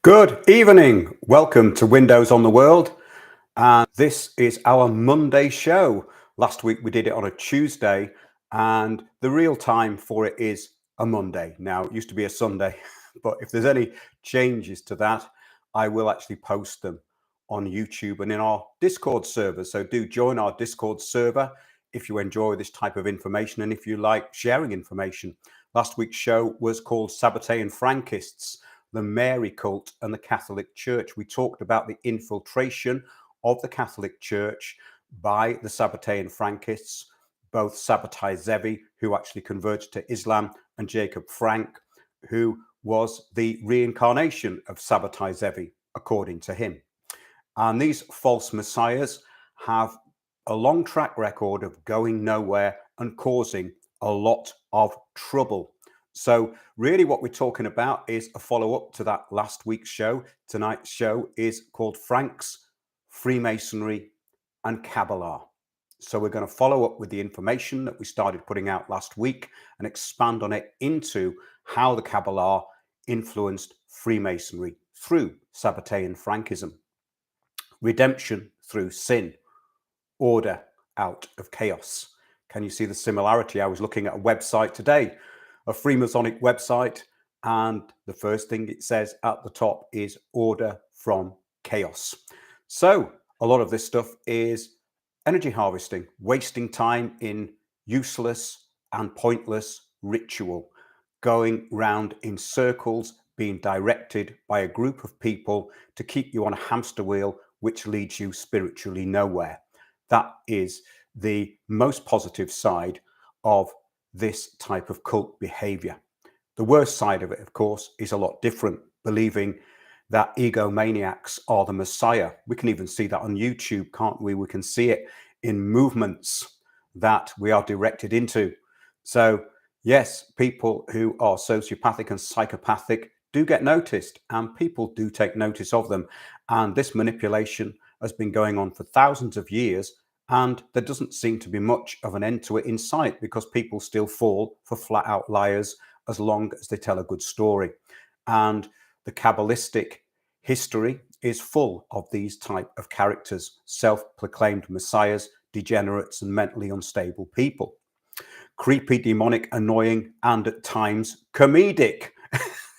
Good evening. Welcome to Windows on the World. And this is our Monday show. Last week we did it on a Tuesday, and the real time for it is a Monday. Now, it used to be a Sunday, but if there's any changes to that, I will actually post them on YouTube and in our Discord server. So do join our Discord server if you enjoy this type of information and if you like sharing information. Last week's show was called Sabbatean Frankists, the Mary cult and the Catholic Church. We talked about the infiltration of the Catholic Church by the Sabbatean Frankists, both Sabbatai Zevi, who actually converted to Islam, and Jacob Frank, who was the reincarnation of Sabbatai Zevi, according to him. And these false messiahs have a long track record of going nowhere and causing a lot of trouble. So really what we're talking about is a follow-up to that last week's show. Tonight's show is called Franks, Freemasonry and Cabala. So we're going to follow up with the information that we started putting out last week and expand on it into how the Cabala influenced Freemasonry through Sabbatean Frankism. Redemption through sin, order out of chaos. Can you see the similarity? I was looking at a website today, a Freemasonic website, and the first thing it says at the top is order from chaos. So a lot of this stuff is energy harvesting, wasting time in useless and pointless ritual, going round in circles, being directed by a group of people to keep you on a hamster wheel, which leads you spiritually nowhere. That is the most positive side of this type of cult behavior. The worst side of it, of course, is a lot different, believing that egomaniacs are the Messiah. We can even see that on YouTube, can't we? We can see it in movements that we are directed into. So yes, people who are sociopathic and psychopathic do get noticed, and people do take notice of them. And this manipulation has been going on for thousands of years, and there doesn't seem to be much of an end to it in sight, because people still fall for flat out liars as long as they tell a good story. And the Cabalistic history is full of these type of characters, self-proclaimed messiahs, degenerates and mentally unstable people. Creepy, demonic, annoying, and at times comedic.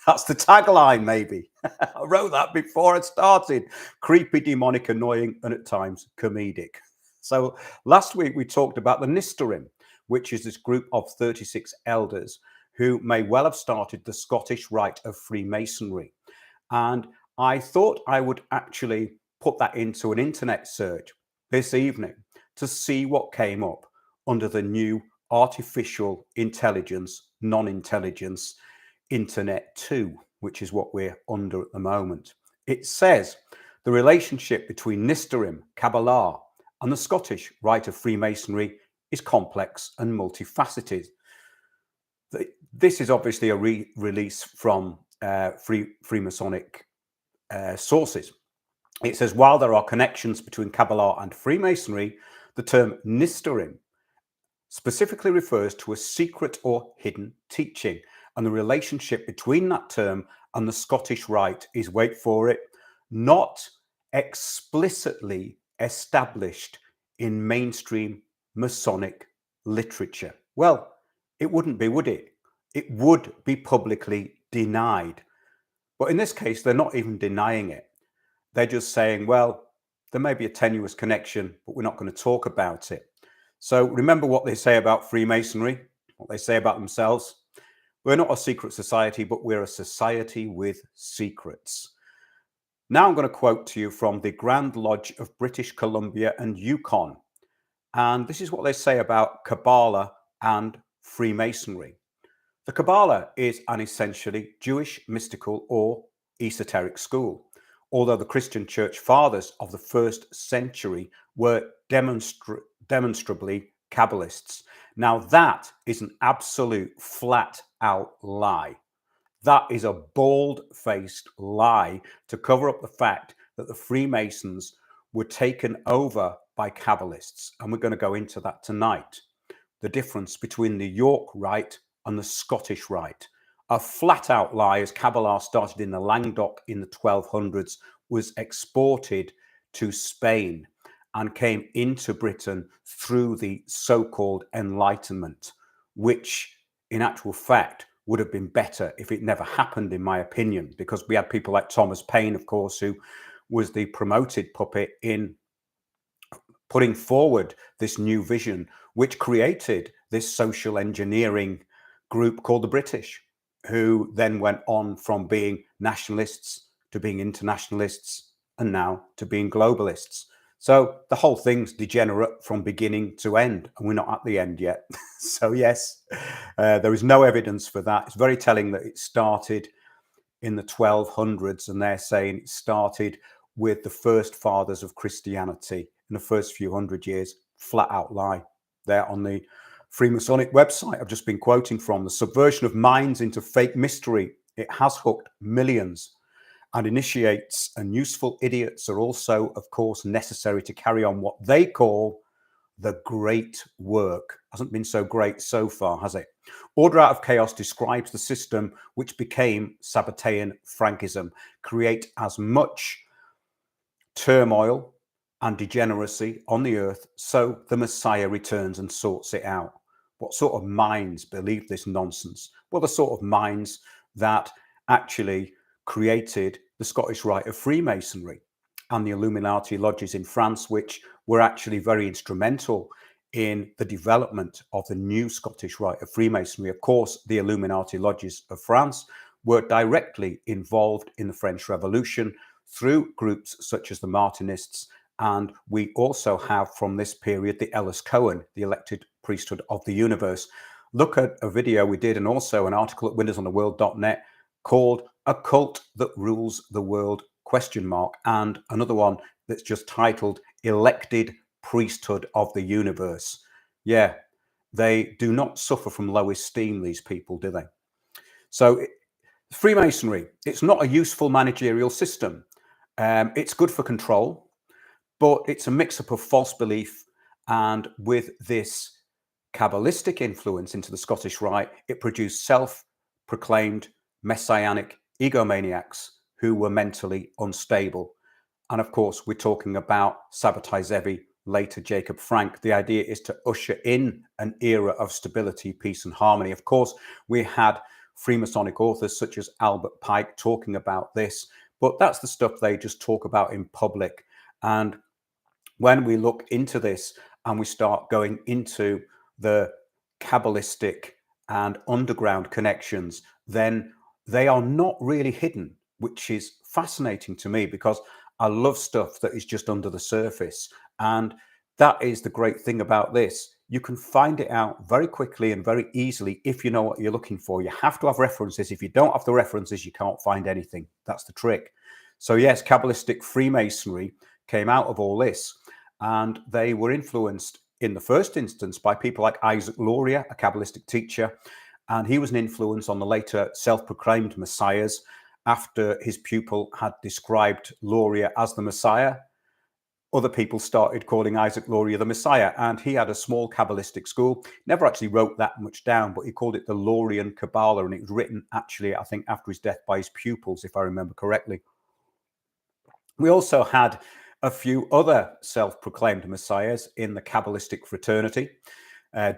That's the tagline, maybe. I wrote that before it started. Creepy, demonic, annoying, and at times comedic. So last week we talked about the Nisterim, which is this group of 36 elders who may well have started the Scottish Rite of Freemasonry. And I thought I would actually put that into an internet search this evening to see what came up under the new artificial intelligence, non-intelligence, Internet 2, which is what we're under at the moment. It says the relationship between Nisterim, Cabala, and the Scottish Rite of Freemasonry is complex and multifaceted. This is obviously a release from Freemasonic sources. It says, while there are connections between Cabala and Freemasonry, the term Nisterim specifically refers to a secret or hidden teaching, and the relationship between that term and the Scottish Rite is, wait for it, not explicitly established in mainstream Masonic literature. Well, it wouldn't be, would it? It would be publicly denied. But in this case, they're not even denying it. They're just saying, well, there may be a tenuous connection, but we're not going to talk about it. So remember what they say about Freemasonry, what they say about themselves. We're not a secret society, but we're a society with secrets. Now I'm going to quote to you from the Grand Lodge of British Columbia and Yukon. And this is what they say about Cabala and Freemasonry. The Cabala is an essentially Jewish mystical or esoteric school, although the Christian church fathers of the first century were demonstrably Kabbalists. Now that is an absolute flat out lie. That is a bald-faced lie to cover up the fact that the Freemasons were taken over by Kabbalists. And we're going to go into that tonight. The difference between the York Rite and the Scottish Rite. a flat out lie, as Cabala started in the Languedoc in the 1200s, was exported to Spain and came into Britain through the so-called Enlightenment, which in actual fact would have been better if it never happened, in my opinion, because we had people like Thomas Paine, of course, who was the promoted puppet in putting forward this new vision, which created this social engineering group called the British, who then went on from being nationalists to being internationalists and now to being globalists. So the whole thing's degenerate from beginning to end, and we're not at the end yet. So yes, there is no evidence for that. It's very telling that it started in the 1200s, and they're saying it started with the first fathers of Christianity in the first few hundred years. Flat out lie. There on the Freemasonic website I've just been quoting from. The subversion of minds into fake mystery. It has hooked millions. And initiates and useful idiots are also, of course, necessary to carry on what they call the great work. Hasn't been so great so far, has it? Order out of chaos describes the system which became Sabbatean Frankism. Create as much turmoil and degeneracy on the earth so the Messiah returns and sorts it out. What sort of minds believe this nonsense? Well, the sort of minds that actually created the Scottish Rite of Freemasonry and the Illuminati lodges in France, which were actually very instrumental in the development of the new Scottish Rite of Freemasonry. Of course, the Illuminati lodges of France were directly involved in the French Revolution through groups such as the Martinists. And we also have from this period the Ellis Cohen, the elected priesthood of the universe. Look at a video we did and also an article at windowsontheworld.net called A Cult That Rules the World ? And another one that's just titled Elected Priesthood of the Universe. Yeah, they do not suffer from low esteem, these people, do they? So Freemasonry, it's not a useful managerial system. It's good for control, but it's a mix-up of false belief, and with this Cabalistic influence into the Scottish Rite, it produced self-proclaimed messianic egomaniacs who were mentally unstable. And of course, we're talking about Sabbatai Zevi, later Jacob Frank. The idea is to usher in an era of stability, peace, and harmony. Of course, we had Freemasonic authors such as Albert Pike talking about this, but that's the stuff they just talk about in public. And when we look into this and we start going into the Cabalistic and underground connections, then they are not really hidden, which is fascinating to me because I love stuff that is just under the surface. And that is the great thing about this. You can find it out very quickly and very easily if you know what you're looking for. You have to have references. If you don't have the references, you can't find anything. That's the trick. So yes, Cabalistic Freemasonry came out of all this, and they were influenced in the first instance by people like Isaac Luria, a Cabalistic teacher, and he was an influence on the later self-proclaimed messiahs. After his pupil had described Luria as the Messiah, other people started calling Isaac Luria the Messiah, and he had a small Cabalistic school. Never actually wrote that much down, but he called it the Lurian Cabala, and it was written actually, I think, after his death by his pupils, if I remember correctly. We also had a few other self-proclaimed messiahs in the Cabalistic fraternity.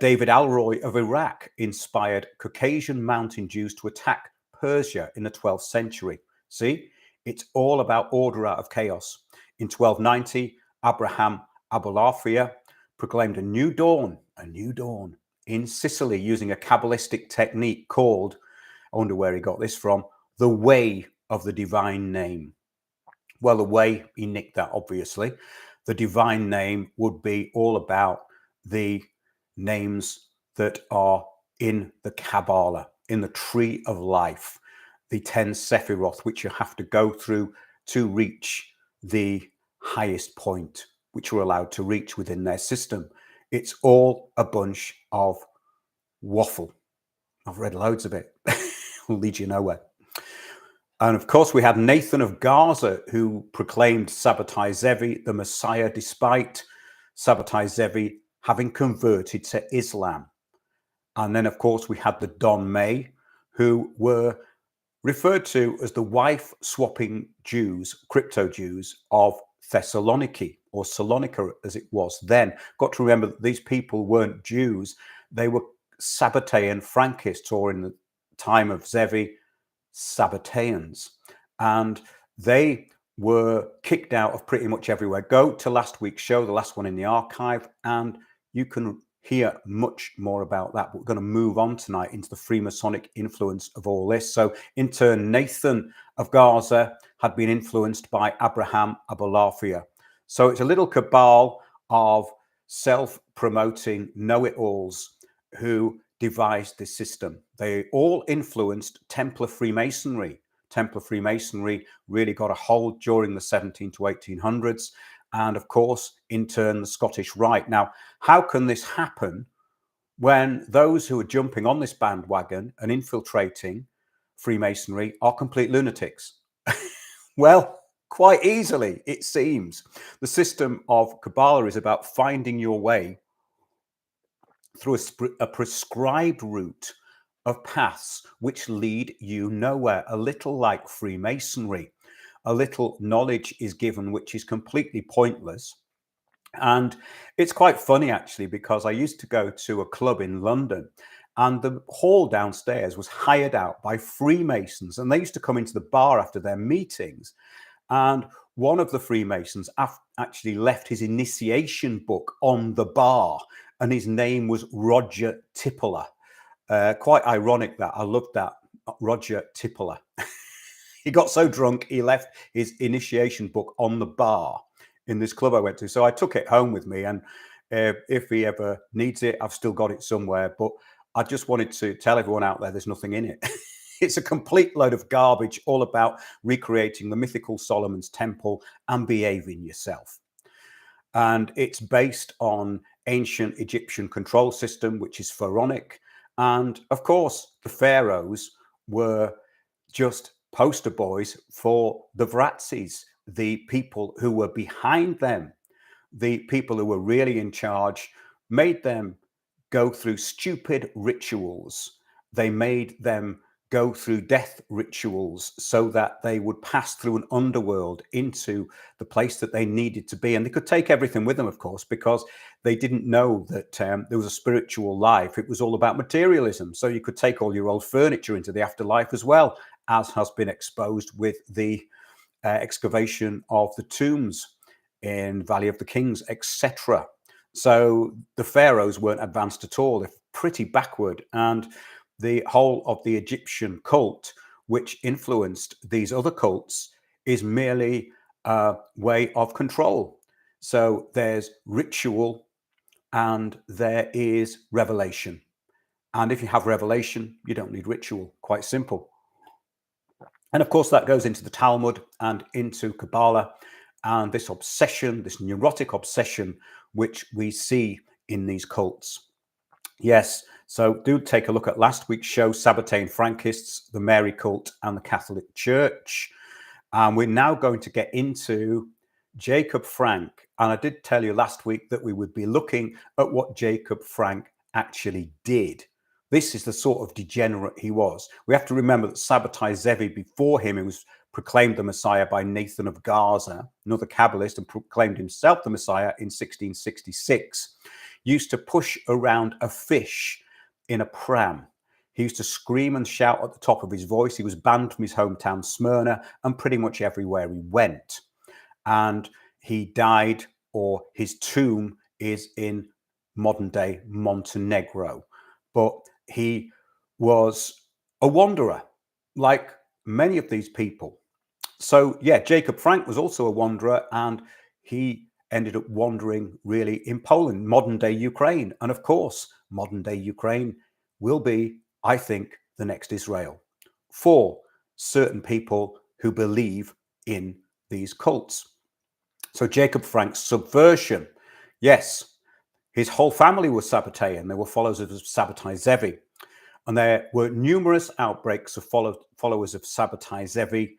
David Alroy of Iraq inspired Caucasian mountain Jews to attack Persia in the 12th century. See, it's all about order out of chaos. In 1290, Abraham Abulafia proclaimed a new dawn in Sicily using a Cabalistic technique called, I wonder where he got this from, the way of the divine name. Well, the way, he nicked that, obviously. The divine name would be all about the names that are in the Cabala, in the tree of life, the 10 Sephiroth, which you have to go through to reach the highest point, which you're allowed to reach within their system. It's all a bunch of waffle. I've read loads of it. Will lead you nowhere. And of course, we had Nathan of Gaza, who proclaimed Sabbatai Zevi the Messiah, despite Sabbatai Zevi having converted to Islam. And then, of course, we had the Don May, who were referred to as the wife-swapping Jews, crypto-Jews of Thessaloniki, or Salonika as it was then. Got to remember that these people weren't Jews. They were Sabbatean Frankists, or in the time of Zevi, Sabbateans. And they were kicked out of pretty much everywhere. Go to last week's show, the last one in the archive, and you can hear much more about that. But we're going to move on tonight into the Freemasonic influence of all this. So in turn, Nathan of Gaza had been influenced by Abraham Abulafia. So it's a little cabal of self-promoting know-it-alls who devised this system. They all influenced Templar Freemasonry. Templar Freemasonry really got a hold during the 17 to 1800s. And of course, in turn, the Scottish Rite. Now, how can this happen when those who are jumping on this bandwagon and infiltrating Freemasonry are complete lunatics? Well, quite easily, it seems. The system of Cabala is about finding your way through a prescribed route of paths which lead you nowhere, a little like Freemasonry. A little knowledge is given which is completely pointless. And it's quite funny, actually, because I used to go to a club in London and the hall downstairs was hired out by Freemasons, and they used to come into the bar after their meetings. And one of the Freemasons actually left his initiation book on the bar, and his name was Roger Tippler. Quite ironic that. I loved that. Roger Tippler. He got so drunk, he left his initiation book on the bar in this club I went to. So I took it home with me, and if he ever needs it, I've still got it somewhere. But I just wanted to tell everyone out there there's nothing in it. It's a complete load of garbage, all about recreating the mythical Solomon's Temple and behaving yourself. And it's based on ancient Egyptian control system, which is pharaonic. And of course, the pharaohs were just poster boys for the Vratsis, the people who were behind them, the people who were really in charge, made them go through stupid rituals. They made them go through death rituals so that they would pass through an underworld into the place that they needed to be. And they could take everything with them, of course, because they didn't know that there was a spiritual life. It was all about materialism. So you could take all your old furniture into the afterlife as well, as has been exposed with the excavation of the tombs in Valley of the Kings, etc. So the pharaohs weren't advanced at all. They're pretty backward. And the whole of the Egyptian cult, which influenced these other cults, is merely a way of control. So there's ritual and there is revelation. And if you have revelation, you don't need ritual. Quite simple. And of course, that goes into the Talmud and into Cabala and this obsession, this neurotic obsession, which we see in these cults. Yes, so do take a look at last week's show, Sabbatean Frankists, the Mary cult and the Catholic Church. And we're now going to get into Jacob Frank. And I did tell you last week that we would be looking at what Jacob Frank actually did. This is the sort of degenerate he was. We have to remember that Sabbatai Zevi, before him, he was proclaimed the Messiah by Nathan of Gaza, another Kabbalist, and proclaimed himself the Messiah in 1666. Used to push around a fish in a pram. He used to scream and shout at the top of his voice. He was banned from his hometown Smyrna and pretty much everywhere he went. And he died, or his tomb is in modern day Montenegro. But he was a wanderer, like many of these people. So yeah, Jacob Frank was also a wanderer, and he ended up wandering really in Poland, modern day Ukraine. And of course, modern day Ukraine will be, I think, the next Israel for certain people who believe in these cults. So Jacob Frank's subversion, yes, his whole family was Sabbatean. They were followers of Sabbatai Zevi. And there were numerous outbreaks of followers of Sabbatai Zevi,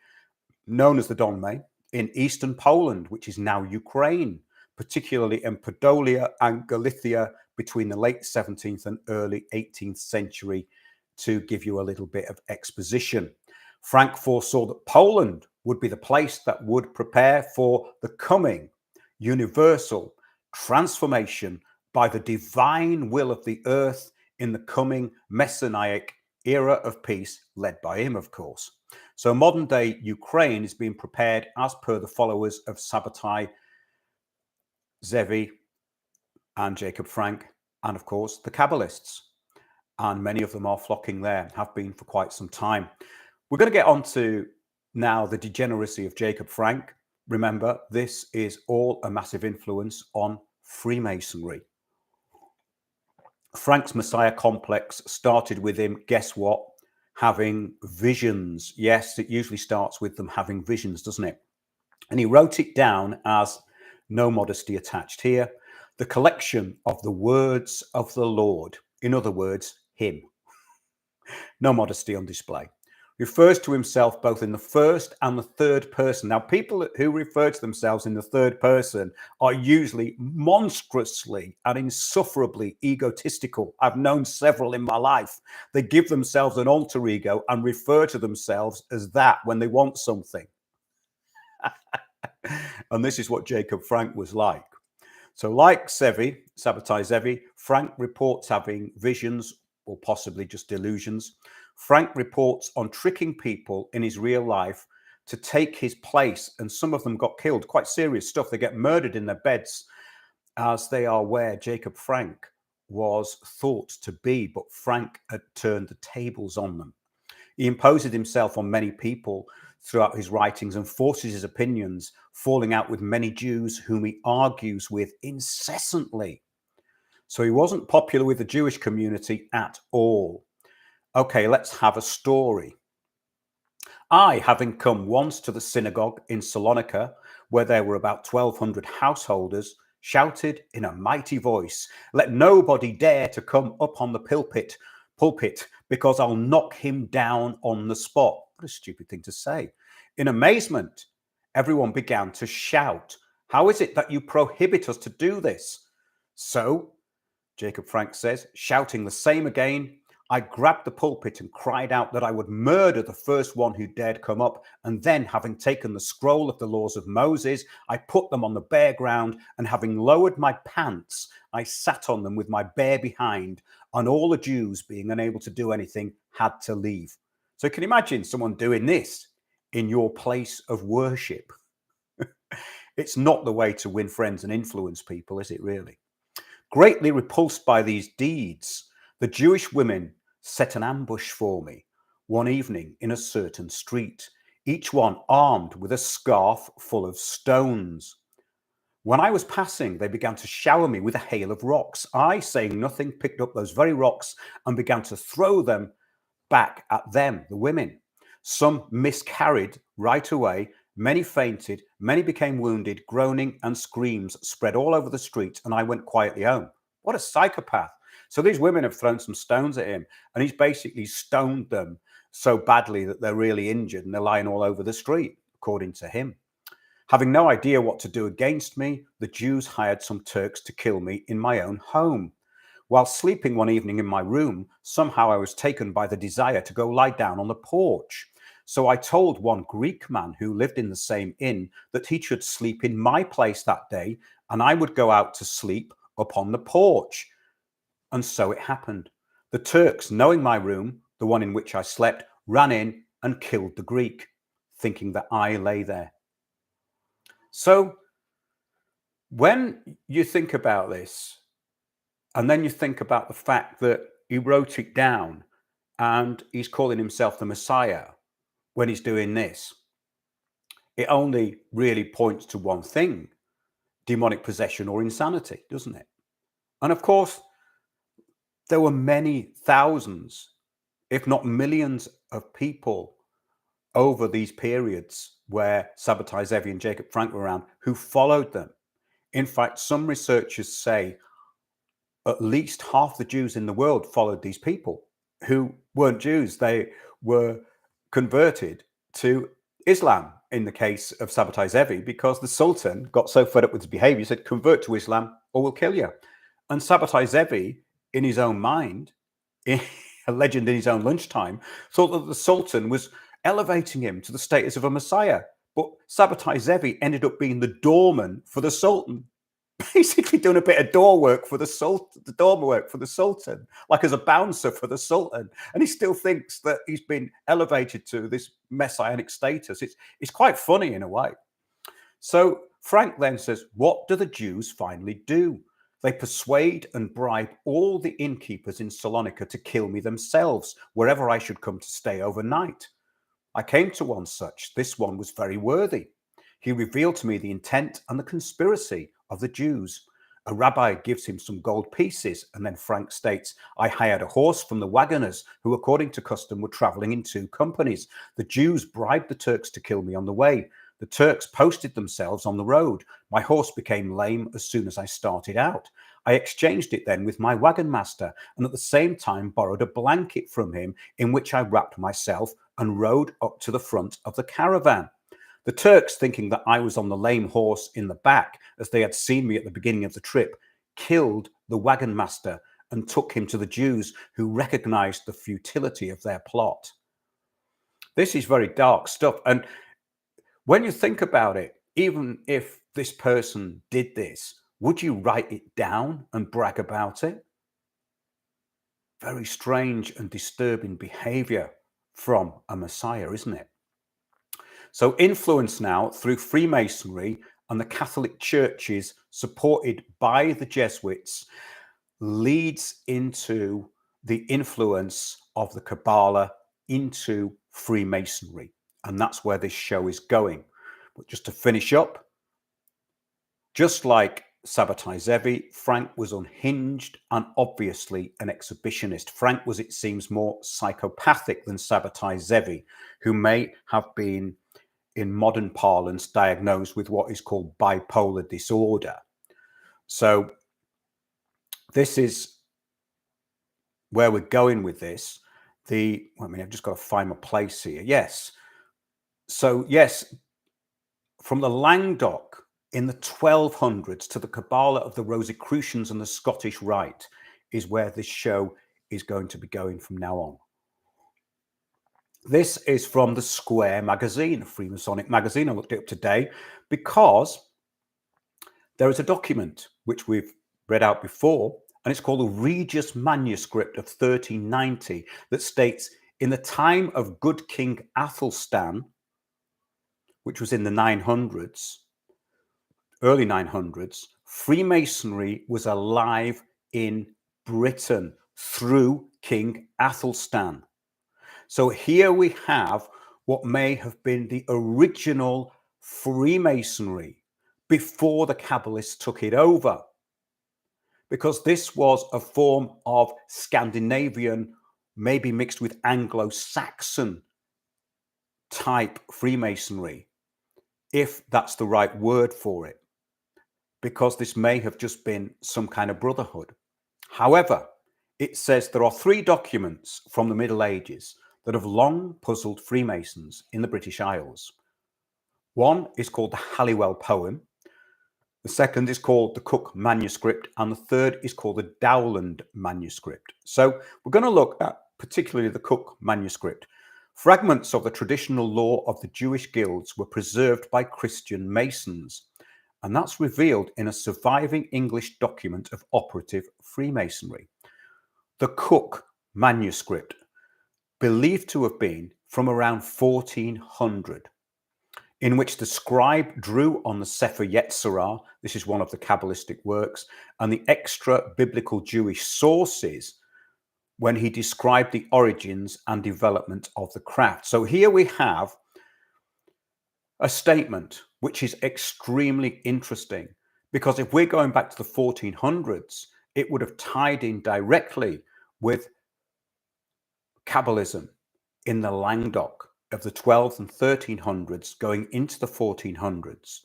known as the Donme, in eastern Poland, which is now Ukraine, particularly in Podolia and Galicia between the late 17th and early 18th century to give you a little bit of exposition. Frank foresaw that Poland would be the place that would prepare for the coming universal transformation by the divine will of the earth in the coming messianic era of peace, led by him, of course. So modern day Ukraine is being prepared as per the followers of Sabbatai Zevi and Jacob Frank, and of course the Cabalists. And many of them are flocking there, have been for quite some time. We're going to get on to now the degeneracy of Jacob Frank. Remember, this is all a massive influence on Freemasonry. Frank's Messiah complex started with him, guess what? Having visions. Yes, it usually starts with them having visions, doesn't it? And he wrote it down as, no modesty attached here, the collection of the words of the Lord. In other words, him. No modesty on display. Refers to himself both in the first and the third person. Now, people who refer to themselves in the third person are usually monstrously and insufferably egotistical. I've known several in my life. They give themselves an alter ego and refer to themselves as that when they want something. And this is what Jacob Frank was like. So like Zevi, Sabbatai Zevi, Frank reports having visions or possibly just delusions. Frank reports on tricking people in his real life to take his place, and some of them got killed. Quite serious stuff. They get murdered in their beds, as they are where Jacob Frank was thought to be, but Frank had turned the tables on them. He imposes himself on many people throughout his writings and forces his opinions, falling out with many Jews whom he argues with incessantly. So he wasn't popular with the Jewish community at all. Okay, let's have a story. I, having come once to the synagogue in Salonika, where there were about 1,200 householders, shouted in a mighty voice, let nobody dare to come up on the pulpit, because I'll knock him down on the spot. What a stupid thing to say. In amazement, everyone began to shout, how is it that you prohibit us to do this? So, Jacob Frank says, shouting the same again, I grabbed the pulpit and cried out that I would murder the first one who dared come up. And then, having taken the scroll of the laws of Moses, I put them on the bare ground, and having lowered my pants, I sat on them with my bare behind, and all the Jews, being unable to do anything, had to leave. So can you imagine someone doing this in your place of worship? It's not the way to win friends and influence people, is it really? Greatly repulsed by these deeds, the Jewish women set an ambush for me one evening in a certain street, each one armed with a scarf full of stones. When I was passing, they began to shower me with a hail of rocks. I, saying nothing, picked up those very rocks and began to throw them back at them, the women. Some miscarried right away. Many fainted, many became wounded, groaning and screams spread all over the street, and I went quietly home. What a psychopath. So these women have thrown some stones at him, and he's basically stoned them so badly that they're really injured, and they're lying all over the street, according to him. Having no idea what to do against me, the Jews hired some Turks to kill me in my own home. While sleeping one evening in my room, somehow I was taken by the desire to go lie down on the porch. So I told one Greek man who lived in the same inn that he should sleep in my place that day, and I would go out to sleep upon the porch. And so it happened. The Turks, knowing my room, the one in which I slept, ran in and killed the Greek, thinking that I lay there. So when you think about this, and then you think about the fact that he wrote it down and he's calling himself the Messiah when he's doing this, it only really points to one thing: demonic possession or insanity, doesn't it? And of course, there were many thousands, if not millions, of people over these periods where Sabbatai Zevi and Jacob Frank were around who followed them. In fact, some researchers say at least half the Jews in the world followed these people who weren't Jews. They were converted to Islam in the case of Sabbatai Zevi, because the Sultan got so fed up with his behavior, he said, convert to Islam or we'll kill you. And Sabbatai Zevi, in his own mind, a legend in his own lunchtime, thought that the Sultan was elevating him to the status of a messiah. But Sabbatai Zevi ended up being the doorman for the Sultan, basically doing a bit of door work for the Sultan, the doorman work for the Sultan, like as a bouncer for the Sultan. And he still thinks that he's been elevated to this messianic status. It's quite funny in a way. So Frank then says, what do the Jews finally do? They persuade and bribe all the innkeepers in Salonika to kill me themselves, wherever I should come to stay overnight. I came to one such. This one was very worthy. He revealed to me the intent and the conspiracy of the Jews. A rabbi gives him some gold pieces, and then Frank states, I hired a horse from the wagoners who, according to custom, were traveling in 2 companies. The Jews bribed the Turks to kill me on the way. The Turks posted themselves on the road. My horse became lame as soon as I started out. I exchanged it then with my wagon master, and at the same time borrowed a blanket from him in which I wrapped myself and rode up to the front of the caravan. The Turks, thinking that I was on the lame horse in the back, as they had seen me at the beginning of the trip, killed the wagon master and took him to the Jews, who recognized the futility of their plot. This is very dark stuff. And when you think about it, even if this person did this, would you write it down and brag about it? Very strange and disturbing behavior from a messiah, isn't it? So influence now through Freemasonry and the Catholic churches supported by the Jesuits leads into the influence of the Cabala into Freemasonry. And that's where this show is going. But just to finish up, just like Sabbatai Zevi, Frank was unhinged and obviously an exhibitionist. Frank was, it seems, more psychopathic than Sabbatai Zevi, who may have been, in modern parlance, diagnosed with what is called bipolar disorder. So this is where we're going with this. I've just got to find my place here. Yes. So yes, from the Languedoc in the 1200s to the Cabala of the Rosicrucians and the Scottish Rite is where this show is going to be going from now on. This is from the Square magazine, a Freemasonic magazine. I looked it up today because there is a document which we've read out before, and it's called the Regius Manuscript of 1390 that states, in the time of good King Athelstan, which was in the 900s, early 900s, Freemasonry was alive in Britain through King Athelstan. So here we have what may have been the original Freemasonry before the Kabbalists took it over, because this was a form of Scandinavian, maybe mixed with Anglo-Saxon type Freemasonry, if that's the right word for it, because this may have just been some kind of brotherhood. However, it says there are 3 documents from the Middle Ages that have long puzzled Freemasons in the British Isles. One is called the Halliwell Poem. The second is called the Cook Manuscript, and the third is called the Dowland Manuscript. So we're going to look at particularly the Cook Manuscript. Fragments of the traditional law of the Jewish guilds were preserved by Christian Masons, and that's revealed in a surviving English document of operative Freemasonry. The Cook Manuscript, believed to have been from around 1400, in which the scribe drew on the Sefer Yetzirah, this is one of the Kabbalistic works, and the extra biblical Jewish sources when he described the origins and development of the craft. So here we have a statement which is extremely interesting, because if we're going back to the 1400s, it would have tied in directly with Cabalism in the Languedoc of the 12th and 1300s going into the 1400s,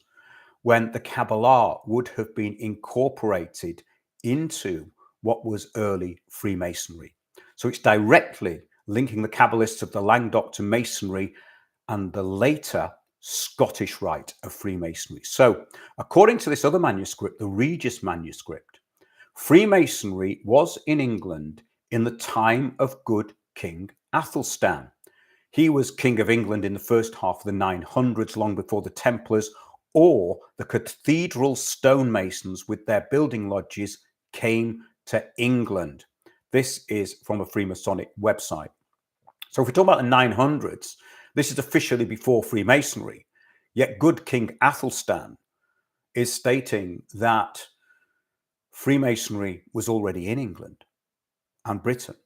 when the Cabala would have been incorporated into what was early Freemasonry. So it's directly linking the Kabbalists of the Languedoc to Masonry and the later Scottish Rite of Freemasonry. So according to this other manuscript, the Regius Manuscript, Freemasonry was in England in the time of good King Athelstan. He was King of England in the first half of the 900s, long before the Templars or the cathedral stonemasons with their building lodges came to England. This is from a Freemasonic website. So if we talk about the 900s, this is officially before Freemasonry. Yet good King Athelstan is stating that Freemasonry was already in England and Britain.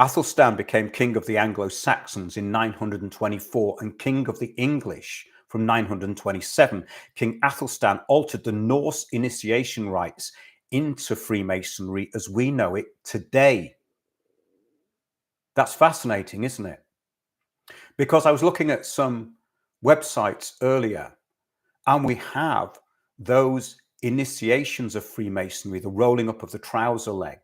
Athelstan became king of the Anglo-Saxons in 924 and king of the English from 927. King Athelstan altered the Norse initiation rites into Freemasonry as we know it today. That's fascinating, isn't it? Because I was looking at some websites earlier, and we have those initiations of Freemasonry, the rolling up of the trouser leg,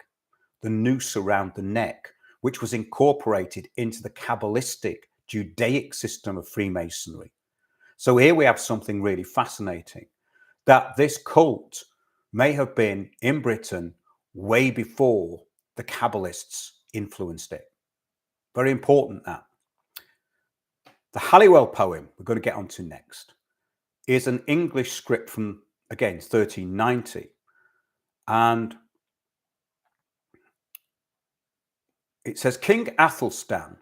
the noose around the neck, which was incorporated into the Cabalistic Judaic system of Freemasonry. So here we have something really fascinating, that this cult may have been in Britain way before the Kabbalists influenced it. Very important that. The Halliwell poem we're going to get onto next is an English script from, again, 1390. And it says, King Athelstan,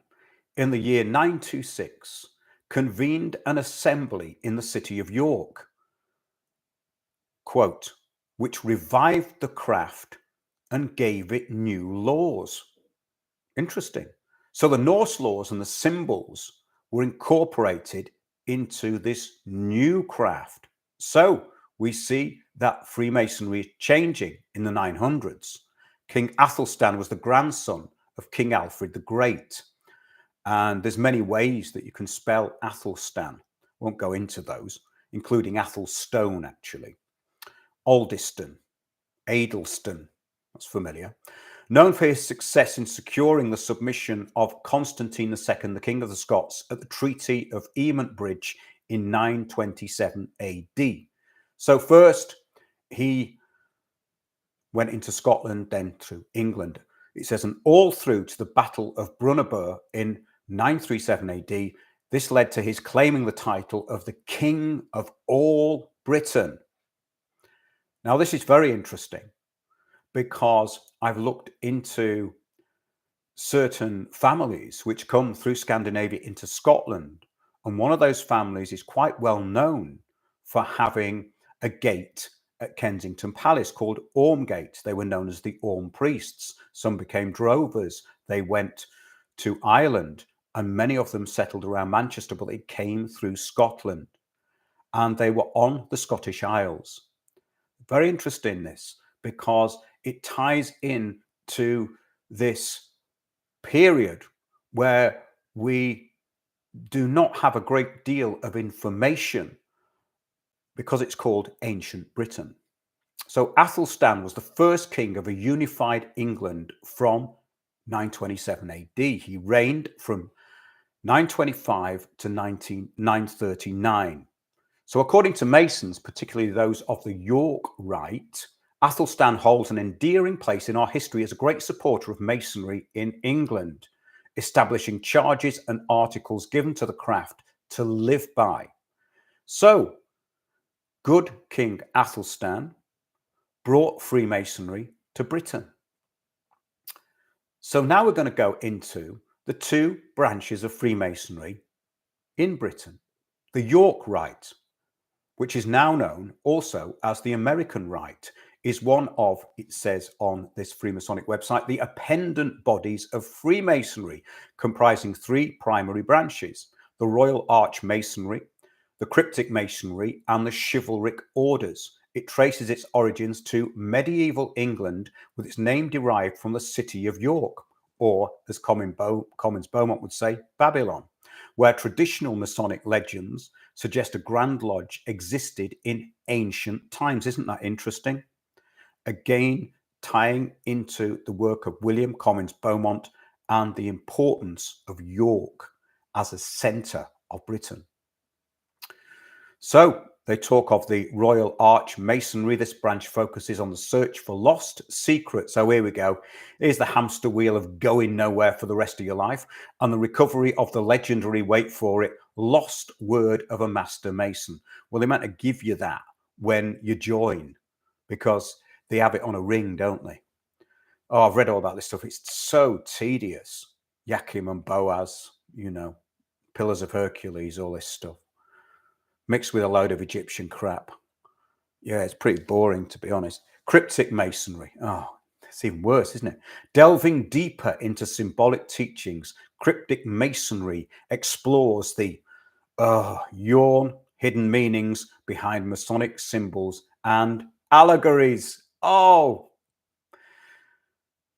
in the year 926, convened an assembly in the city of York, quote, which revived the craft and gave it new laws. Interesting. So the Norse laws and the symbols were incorporated into this new craft. So we see that Freemasonry is changing in the 900s. King Athelstan was the grandson of King Alfred the Great. And there's many ways that you can spell Athelstan. Won't go into those, including Athelstone, actually. Aldiston, Adelston, that's familiar. Known for his success in securing the submission of Constantine II, the King of the Scots, at the Treaty of Emont Bridge in 927 AD. So first, he went into Scotland, then through England. It says, and all through to the Battle of Brunanburh in 937 AD, this led to his claiming the title of the King of all Britain. Now, this is very interesting because I've looked into certain families which come through Scandinavia into Scotland. And one of those families is quite well known for having a gate at Kensington Palace called Ormgate. They were known as the Orm priests. Some became drovers. They went to Ireland, and many of them settled around Manchester, but they came through Scotland. And they were on the Scottish Isles. Very interesting, this, because it ties in to this period where we do not have a great deal of information because it's called Ancient Britain. So Athelstan was the first king of a unified England from 927 AD. He reigned from 925 to 939. So according to Masons, particularly those of the York Rite, Athelstan holds an endearing place in our history as a great supporter of Masonry in England, establishing charges and articles given to the craft to live by. So, good King Athelstan brought Freemasonry to Britain. So now we're going to go into the two branches of Freemasonry in Britain. The York Rite, which is now known also as the American Rite, is one of, it says on this Freemasonic website, the appendant bodies of Freemasonry, comprising three primary branches: the Royal Arch Masonry, the Cryptic Masonry, and the Chivalric Orders. It traces its origins to medieval England, with its name derived from the city of York, or, as Commons Beaumont would say, Babylon, where traditional Masonic legends suggest a Grand Lodge existed in ancient times. Isn't that interesting? Again, tying into the work of William Commons Beaumont and the importance of York as a centre of Britain. So They talk of the Royal Arch Masonry. This branch focuses on the search for lost secrets. So here we go. Here's the hamster wheel of going nowhere for the rest of your life, and the recovery of the legendary, wait for it, lost word of a master mason. Well, they meant to give you that when you join, because they have it on a ring, don't they? Oh, I've read all about this stuff. It's so tedious. Yakim and Boaz, you know, Pillars of Hercules, all this stuff, mixed with a load of Egyptian crap. Yeah, it's pretty boring, to be honest. Cryptic Masonry. Oh, it's even worse, isn't it? Delving deeper into symbolic teachings, Cryptic Masonry explores the yawn hidden meanings behind Masonic symbols and allegories. Oh,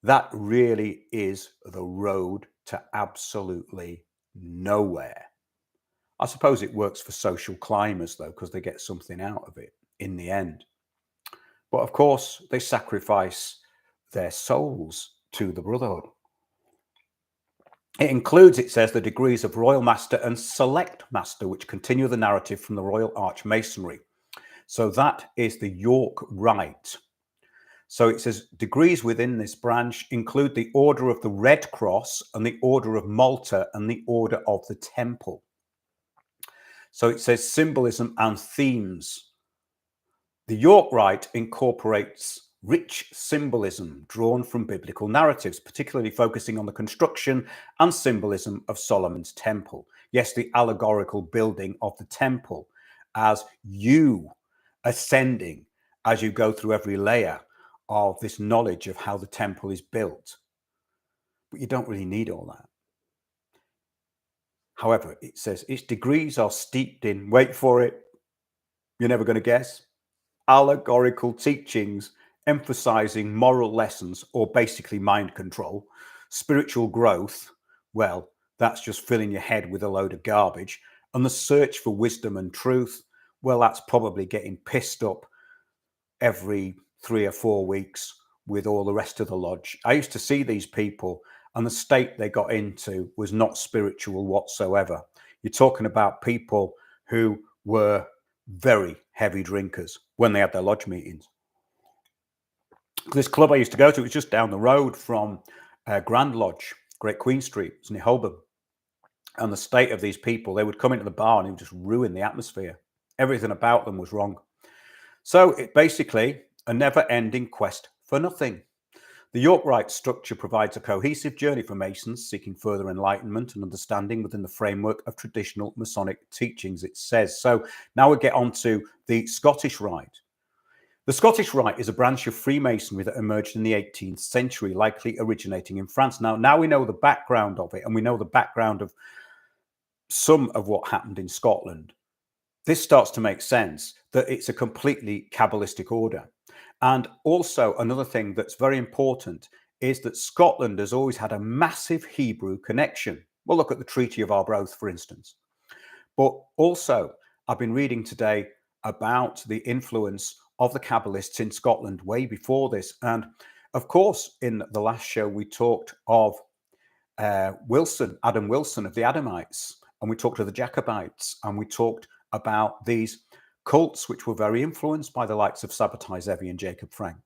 that really is the road to absolutely nowhere. I suppose it works for social climbers, though, because they get something out of it in the end. But of course, they sacrifice their souls to the Brotherhood. It includes, it says, the degrees of Royal Master and Select Master, which continue the narrative from the Royal Arch Masonry. So that is the York Rite. So it says degrees within this branch include the Order of the Red Cross and the Order of Malta and the Order of the Temple. So it says symbolism and themes. The York Rite incorporates rich symbolism drawn from biblical narratives, particularly focusing on the construction and symbolism of Solomon's temple. Yes, the allegorical building of the temple as you ascending as you go through every layer of this knowledge of how the temple is built. But you don't really need all that. However, it says its degrees are steeped in, wait for it, you're never going to guess, allegorical teachings emphasizing moral lessons, or basically mind control. Spiritual growth, well, that's just filling your head with a load of garbage. And the search for wisdom and truth, well, that's probably getting pissed up every 3 or 4 weeks with all the rest of the lodge. I used to see these people, and the state they got into was not spiritual whatsoever. You're talking about people who were very heavy drinkers when they had their lodge meetings. This club I used to go to was just down the road from Grand Lodge, Great Queen Street. It's near Holborn. And the state of these people, they would come into the bar and it would just ruin the atmosphere. Everything about them was wrong. So it basically a never-ending quest for nothing. The York Rite structure provides a cohesive journey for Masons seeking further enlightenment and understanding within the framework of traditional Masonic teachings, it says. So now we get on to the Scottish Rite. The Scottish Rite is a branch of Freemasonry that emerged in the 18th century, likely originating in France. Now we know the background of it, and we know the background of some of what happened in Scotland. This starts to make sense that it's a completely Cabalistic order. And also another thing that's very important is that Scotland has always had a massive Hebrew connection. We'll look at the Treaty of Arbroath, for instance. But also, I've been reading today about the influence of the Cabalists in Scotland way before this. And of course, in the last show, we talked of Adam Wilson of the Adamites, and we talked of the Jacobites, and we talked about these cults which were very influenced by the likes of Sabbatai Zevi and Jacob Frank.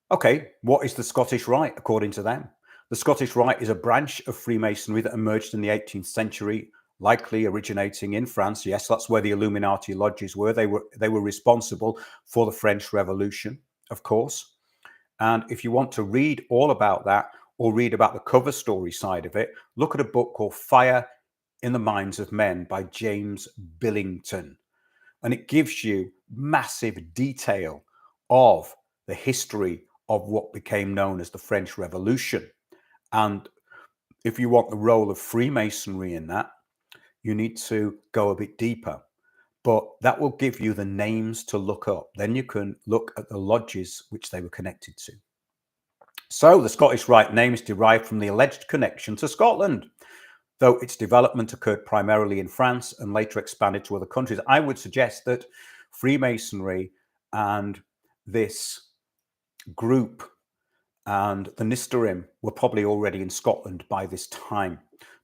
Okay, what is the Scottish Rite according to them? The Scottish Rite is a branch of Freemasonry that emerged in the 18th century, likely originating in France. Yes, that's where the Illuminati lodges were. They were responsible for the French Revolution, of course. And if you want to read all about that, or read about the cover story side of it, look at a book called Fire in the Minds of Men by James Billington. And it gives you massive detail of the history of what became known as the French Revolution. And if you want the role of Freemasonry in that, you need to go a bit deeper. But that will give you the names to look up. Then you can look at the lodges which they were connected to. So the Scottish Rite name is derived from the alleged connection to Scotland, though its development occurred primarily in France and later expanded to other countries. I would suggest that Freemasonry and this group and the Nisterim were probably already in Scotland by this time.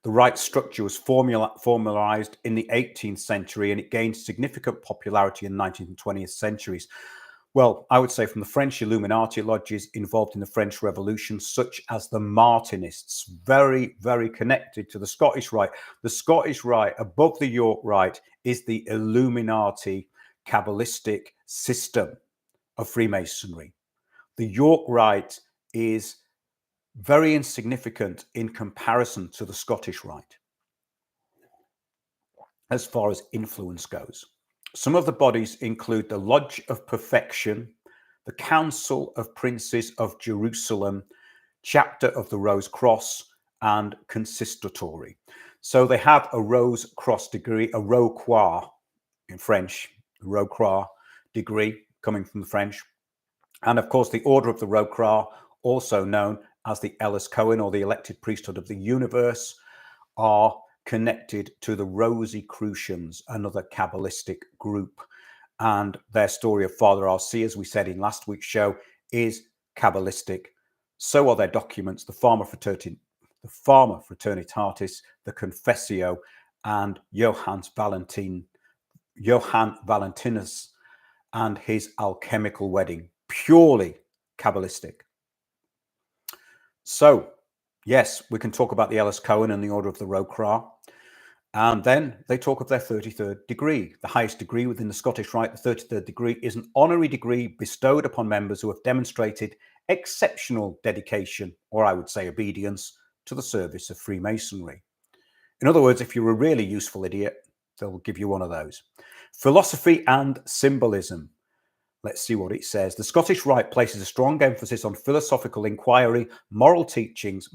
The Rite structure was formalized in the 18th century, and it gained significant popularity in the 19th and 20th centuries. Well, I would say from the French Illuminati lodges involved in the French Revolution, such as the Martinists, very, very connected to the Scottish Rite. The Scottish Rite, above the York Rite, is the Illuminati Cabalistic system of Freemasonry. The York Rite is very insignificant in comparison to the Scottish Rite as far as influence goes. Some of the bodies include the Lodge of Perfection, the Council of Princes of Jerusalem, Chapter of the Rose Cross, and Consistory. So they have a Rose Cross degree, a Rose Croix in French, Rose Croix degree coming from the French. And of course, the Order of the Rose Croix, also known as the Ellis Cohen or the Elected Priesthood of the Universe, are connected to the Rosicrucians, another Cabalistic group. And their story of Father RC, as we said in last week's show, is Cabalistic. So are their documents, the Farmer Fraternitatis, the Confessio, and Johann Valentinus and his alchemical wedding, purely Cabalistic. So, yes, we can talk about the Ellis Cohen and the Order of the Rose Croix. And then they talk of their 33rd degree. The highest degree within the Scottish Rite, the 33rd degree, is an honorary degree bestowed upon members who have demonstrated exceptional dedication, or I would say obedience, to the service of Freemasonry. In other words, if you're a really useful idiot, they'll give you one of those. Philosophy and symbolism. Let's see what it says. The Scottish Rite places a strong emphasis on philosophical inquiry, moral teachings,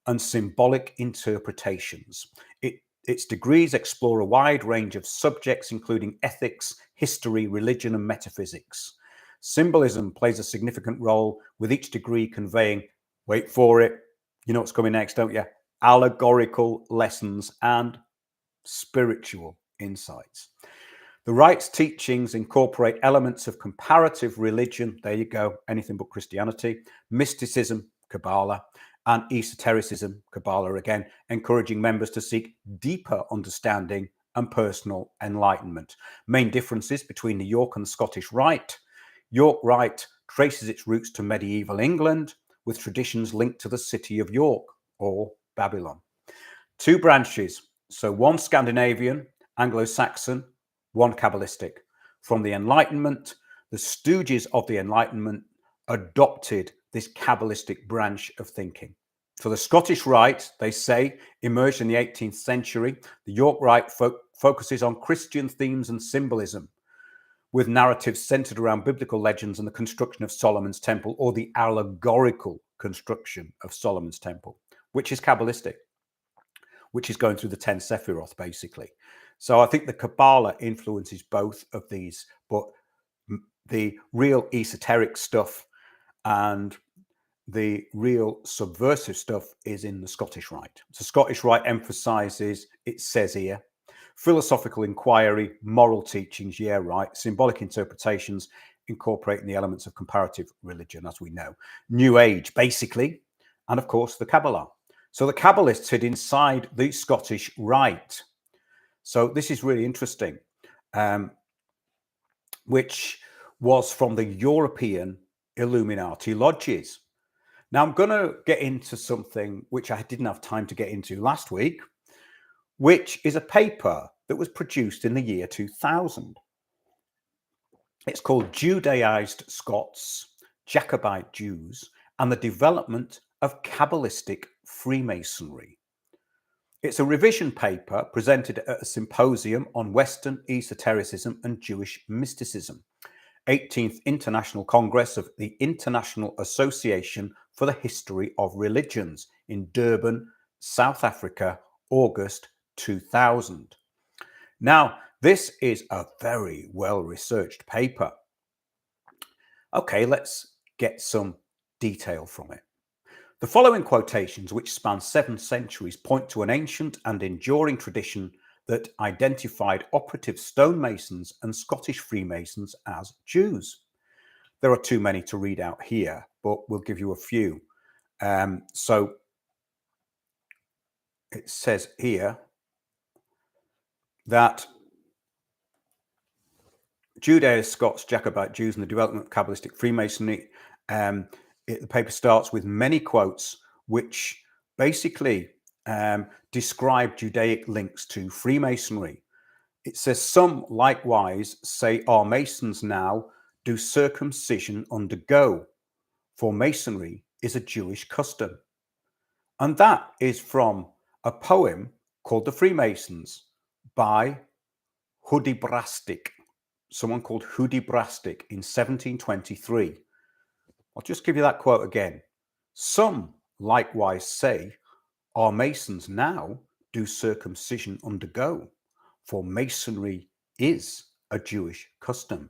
and symbolic interpretations. Its degrees explore a wide range of subjects, including ethics, history, religion, and metaphysics. Symbolism plays a significant role, with each degree conveying, wait for it, you know what's coming next, don't you? Allegorical lessons and spiritual insights. The Rite's teachings incorporate elements of comparative religion, there you go, anything but Christianity, mysticism, Cabala, and esotericism, Cabala again, encouraging members to seek deeper understanding and personal enlightenment. Main differences between the York and the Scottish Rite. York Rite traces its roots to medieval England, with traditions linked to the city of York or Babylon. Two branches, so one Scandinavian, Anglo-Saxon, one Cabalistic. From the Enlightenment, the stooges of the Enlightenment adopted this Cabalistic branch of thinking. For the Scottish Rite, they say, emerged in the 18th century. The York Rite focuses on Christian themes and symbolism, with narratives centered around biblical legends and the construction of Solomon's Temple, or the allegorical construction of Solomon's Temple, which is Cabalistic, which is going through the 10 Sephiroth, basically. So I think the Cabala influences both of these, but the real esoteric stuff and the real subversive stuff is in the Scottish Rite. The Scottish Rite emphasizes, it says here, philosophical inquiry, moral teachings, yeah, right, symbolic interpretations, incorporating the elements of comparative religion, as we know. New Age, basically, and of course, the Cabala. So the Kabbalists hid inside the Scottish Rite. So this is really interesting, which was from the European Illuminati lodges. Now, I'm going to get into something which I didn't have time to get into last week, which is a paper that was produced in the year 2000. It's called Judaized Scots, Jacobite Jews, and the Development of Cabalistic Freemasonry. It's a revision paper presented at a symposium on Western esotericism and Jewish mysticism, 18th International Congress of the International Association for the History of Religions in Durban, South Africa, August 2000. Now, this is a very well-researched paper. Okay, let's get some detail from it. The following quotations, which span 7 centuries, point to an ancient and enduring tradition that identified operative stonemasons and Scottish Freemasons as Jews. There are too many to read out here, but we'll give you a few. So it says here that Judaist Scots, Jacobite Jews, and the development of Cabalistic Freemasonry. The paper starts with many quotes which basically describe Judaic links to Freemasonry. It says, some likewise say our Masons now do circumcision undergo, for Masonry is a Jewish custom. And that is from a poem called The Freemasons by Hudibrastic, someone called Hudibrastic in 1723. I'll just give you that quote again. Some likewise say our Masons now do circumcision undergo, for Masonry is a Jewish custom.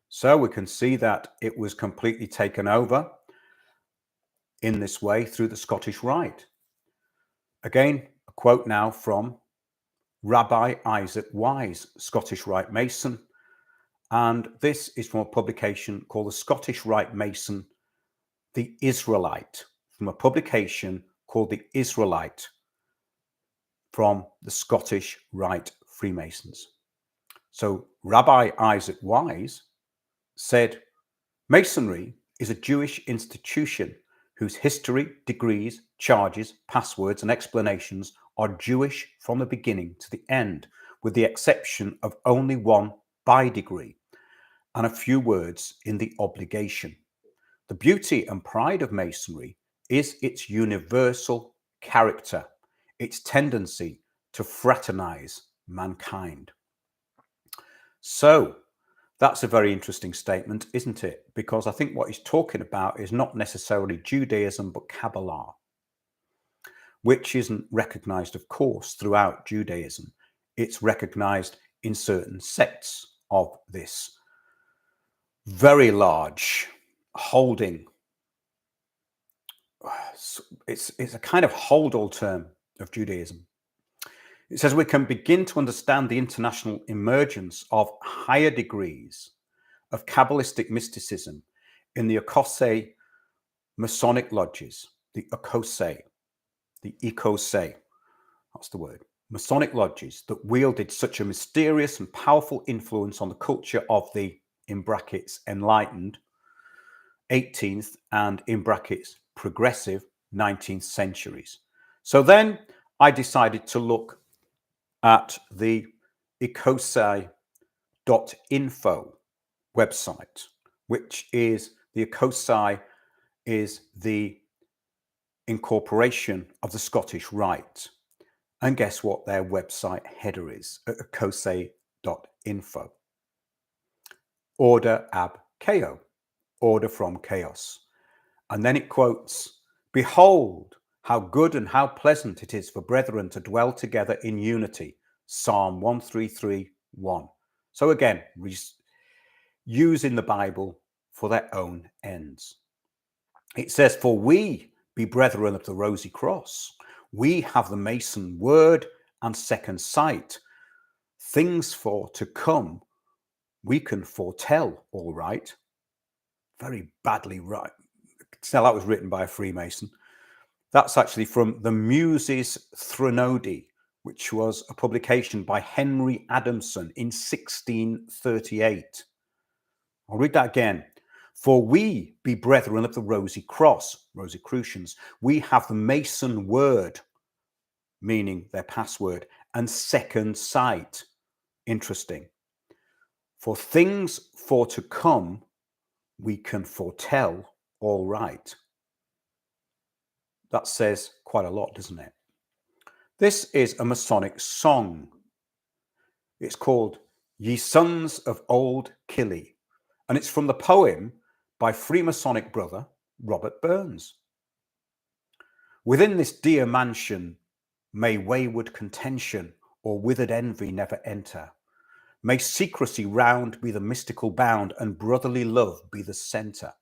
So we can see that it was completely taken over in this way through the Scottish Rite. Again, a quote now from Rabbi Isaac Wise, Scottish Rite Mason. And this is from a publication called the Scottish Rite Mason, the Israelite, from a publication called the Israelite from the Scottish Rite Freemasons. So Rabbi Isaac Wise said, Masonry is a Jewish institution whose history, degrees, charges, passwords, and explanations are Jewish from the beginning to the end, with the exception of only one by degree and a few words in the obligation. The beauty and pride of Masonry is its universal character, its tendency to fraternize mankind. So that's a very interesting statement, isn't it? Because I think what he's talking about is not necessarily Judaism, but Cabala, which isn't recognized, of course, throughout Judaism. It's recognized in certain sects of this very large holding. It's a kind of hold-all term of Judaism. It says we can begin to understand the international emergence of higher degrees of Cabalistic mysticism in the Ekose Masonic lodges, the Ekose, that's the word, Masonic lodges that wielded such a mysterious and powerful influence on the culture of the, in brackets, enlightened 18th and, in brackets, progressive 19th centuries. So then I decided to look at the ekose.info website, which is the Ekose is the incorporation of the Scottish Rite. And guess what their website header is at ekose.info? Order ab chaos, order from chaos. And then it quotes, behold, how good and how pleasant it is for brethren to dwell together in unity. Psalm 133:1. So again, using the Bible for their own ends. It says, for we be brethren of the rosy cross. We have the Mason word and second sight. Things for to come we can foretell, all right. Very badly right. So that was written by a Freemason. That's actually from the Muses Threnody, which was a publication by Henry Adamson in 1638. I'll read that again. For we be brethren of the rosy cross, Rosicrucians. We have the Mason word, meaning their password, and second sight. Interesting. For things for to come, we can foretell, all right. That says quite a lot, doesn't it? This is a Masonic song. It's called Ye Sons of Old Killie, and it's from the poem by Freemasonic brother Robert Burns. Within this dear mansion may wayward contention or withered envy never enter. May secrecy round be the mystical bound and brotherly love be the center.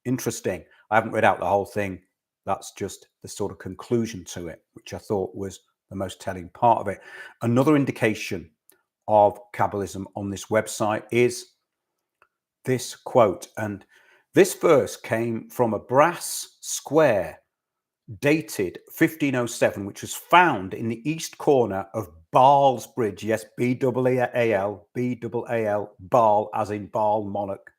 Interesting. I haven't read out the whole thing. That's just the sort of conclusion to it, which I thought was the most telling part of it. Another indication of Cabalism on this website is this quote. And this verse came from a brass square dated 1507, which was found in the east corner of Baal's Bridge. Yes, B-A-A-L, B-A-A-L, Baal, as in Baal monarch.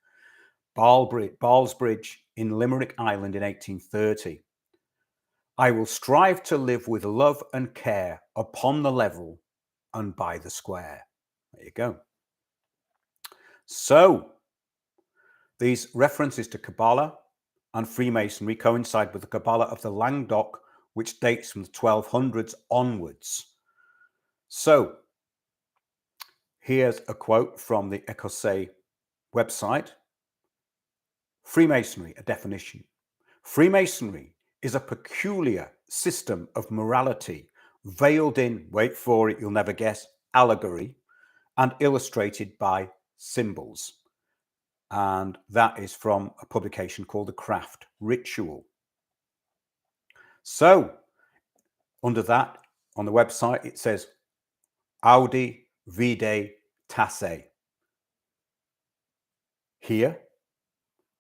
Baal's Bridge in Limerick Island in 1830. I will strive to live with love and care upon the level and by the square. There you go. So, these references to Cabala and Freemasonry coincide with the Cabala of the Languedoc, which dates from the 1200s onwards. So, here's a quote from the Ecosse website. Freemasonry, a definition. Freemasonry is a peculiar system of morality veiled in, wait for it, you'll never guess, allegory and illustrated by symbols. And that is from a publication called The Craft Ritual. So, under that, on the website, it says, Audi vide tasse. Hear,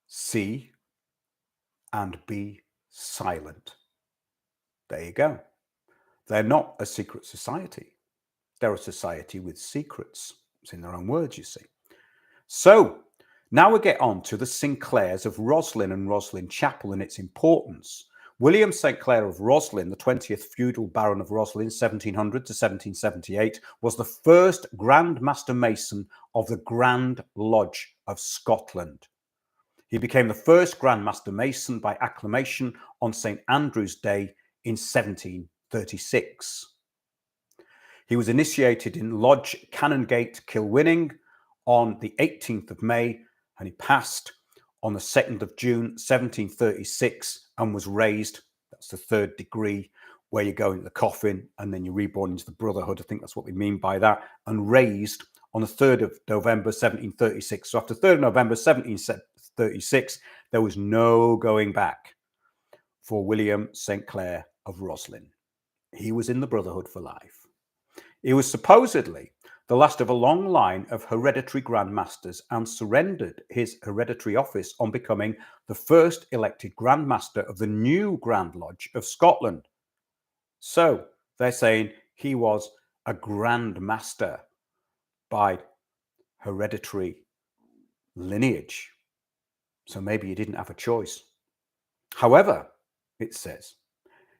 see, and be silent. There you go. They're not a secret society. They're a society with secrets. It's in their own words, you see. So, now we get on to the Sinclairs of Roslin and Roslin Chapel and its importance. William St. Clair of Roslin, the 20th feudal Baron of Roslin, 1700 to 1778, was the first Grand Master Mason of the Grand Lodge of Scotland. He became the first Grand Master Mason by acclamation on St. Andrew's Day in 1736. He was initiated in Lodge Canongate, Kilwinning, on the 18th of May, and he passed on the 2nd of June 1736 and was raised. That's the third degree, where you go into the coffin and then you're reborn into the brotherhood. I think that's what we mean by that. And raised on the 3rd of November 1736. So after 3rd of November 1736, there was no going back for William St. Clair of Roslin. He was in the brotherhood for life. He was supposedly the last of a long line of hereditary Grand Masters and surrendered his hereditary office on becoming the first elected Grand Master of the new Grand Lodge of Scotland. So they're saying he was a Grand Master by hereditary lineage. So maybe he didn't have a choice. However, it says,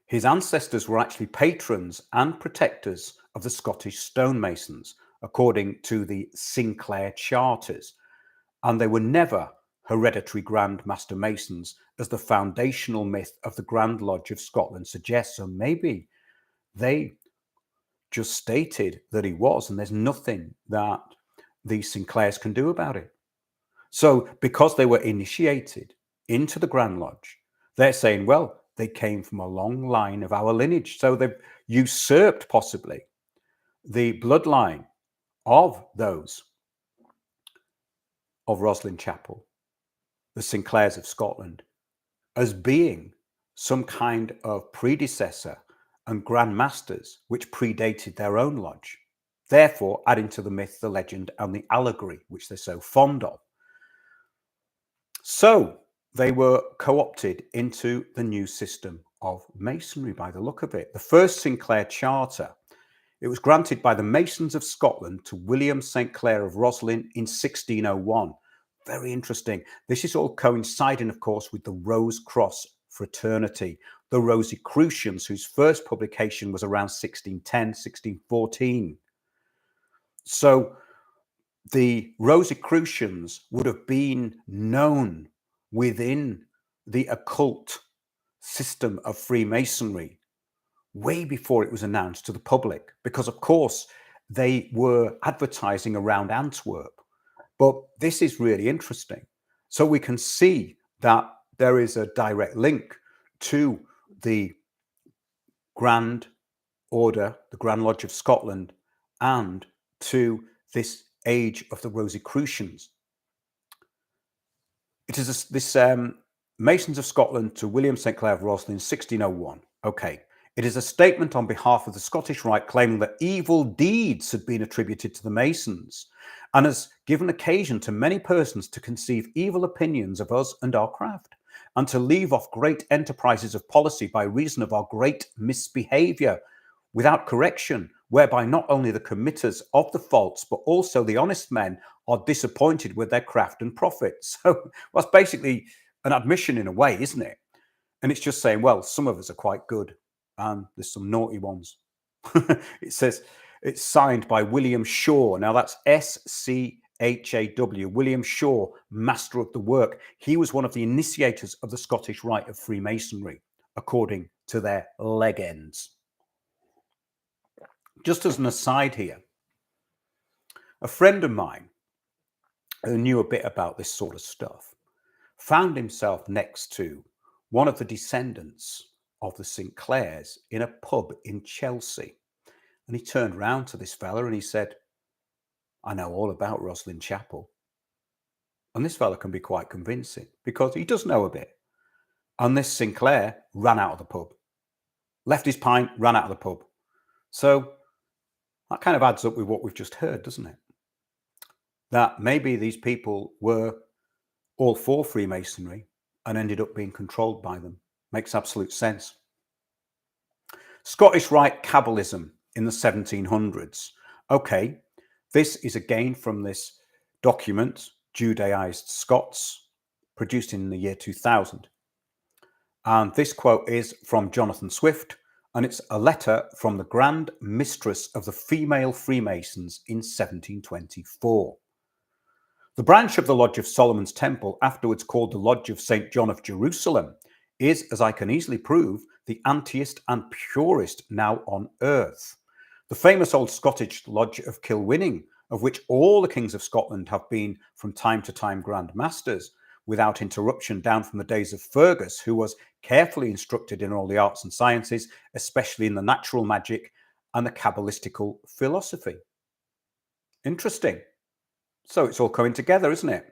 his ancestors were actually patrons and protectors of the Scottish stonemasons, according to the Sinclair charters, and they were never hereditary Grand Master Masons, as the foundational myth of the Grand Lodge of Scotland suggests. So maybe they just stated that he was, and there's nothing that the Sinclairs can do about it. So because they were initiated into the Grand Lodge, they're saying, well, they came from a long line of our lineage. So they've usurped possibly the bloodline of those of Roslin Chapel, the Sinclairs of Scotland, as being some kind of predecessor and Grand Masters which predated their own lodge, therefore adding to the myth, the legend, and the allegory, which they're so fond of. So they were co-opted into the new system of Masonry by the look of it. The first Sinclair Charter, it was granted by the Masons of Scotland to William St. Clair of Roslin in 1601. Very interesting. This is all coinciding, of course, with the Rose Cross Fraternity, the Rosicrucians, whose first publication was around 1610, 1614. So the Rosicrucians would have been known within the occult system of Freemasonry way before it was announced to the public, because of course they were advertising around Antwerp. But this is really interesting. So we can see that there is a direct link to the Grand Order, the Grand Lodge of Scotland, and to this age of the Rosicrucians. It is this Masons of Scotland to William St. Clair of Roslin, 1601. Okay. It is a statement on behalf of the Scottish Rite claiming that evil deeds had been attributed to the Masons and has given occasion to many persons to conceive evil opinions of us and our craft. and to leave off great enterprises of policy by reason of our great misbehaviour, without correction, whereby not only the committers of the faults, but also the honest men are disappointed with their craft and profit. So that's basically an admission in a way, isn't it? And it's just saying, well, some of us are quite good and there's some naughty ones. It says it's signed by William Shaw. Now that's SCHAW, William Shaw, master of the work. He was one of the initiators of the Scottish Rite of Freemasonry, according to their legends. Just as an aside here, a friend of mine who knew a bit about this sort of stuff found himself next to one of the descendants of the Sinclairs in a pub in Chelsea. And he turned round to this fella and he said, I know all about Roslin Chapel. And this fella can be quite convincing because he does know a bit. And this Sinclair ran out of the pub, left his pint, ran out of the pub. So that kind of adds up with what we've just heard, doesn't it? That maybe these people were all for Freemasonry and ended up being controlled by them. Makes absolute sense. Scottish Rite Cabalism in the 1700s. Okay, this is again from this document, Judaized Scots, produced in the year 2000. And this quote is from Jonathan Swift, and it's a letter from the Grand Mistress of the Female Freemasons in 1724. The branch of the Lodge of Solomon's Temple, afterwards called the Lodge of St. John of Jerusalem, is, as I can easily prove, the antiest and purest now on earth. The famous old Scottish Lodge of Kilwinning, of which all the kings of Scotland have been from time to time Grand Masters, without interruption down from the days of Fergus, who was carefully instructed in all the arts and sciences, especially in the natural magic and the Cabalistical philosophy. Interesting. So it's all coming together, isn't it?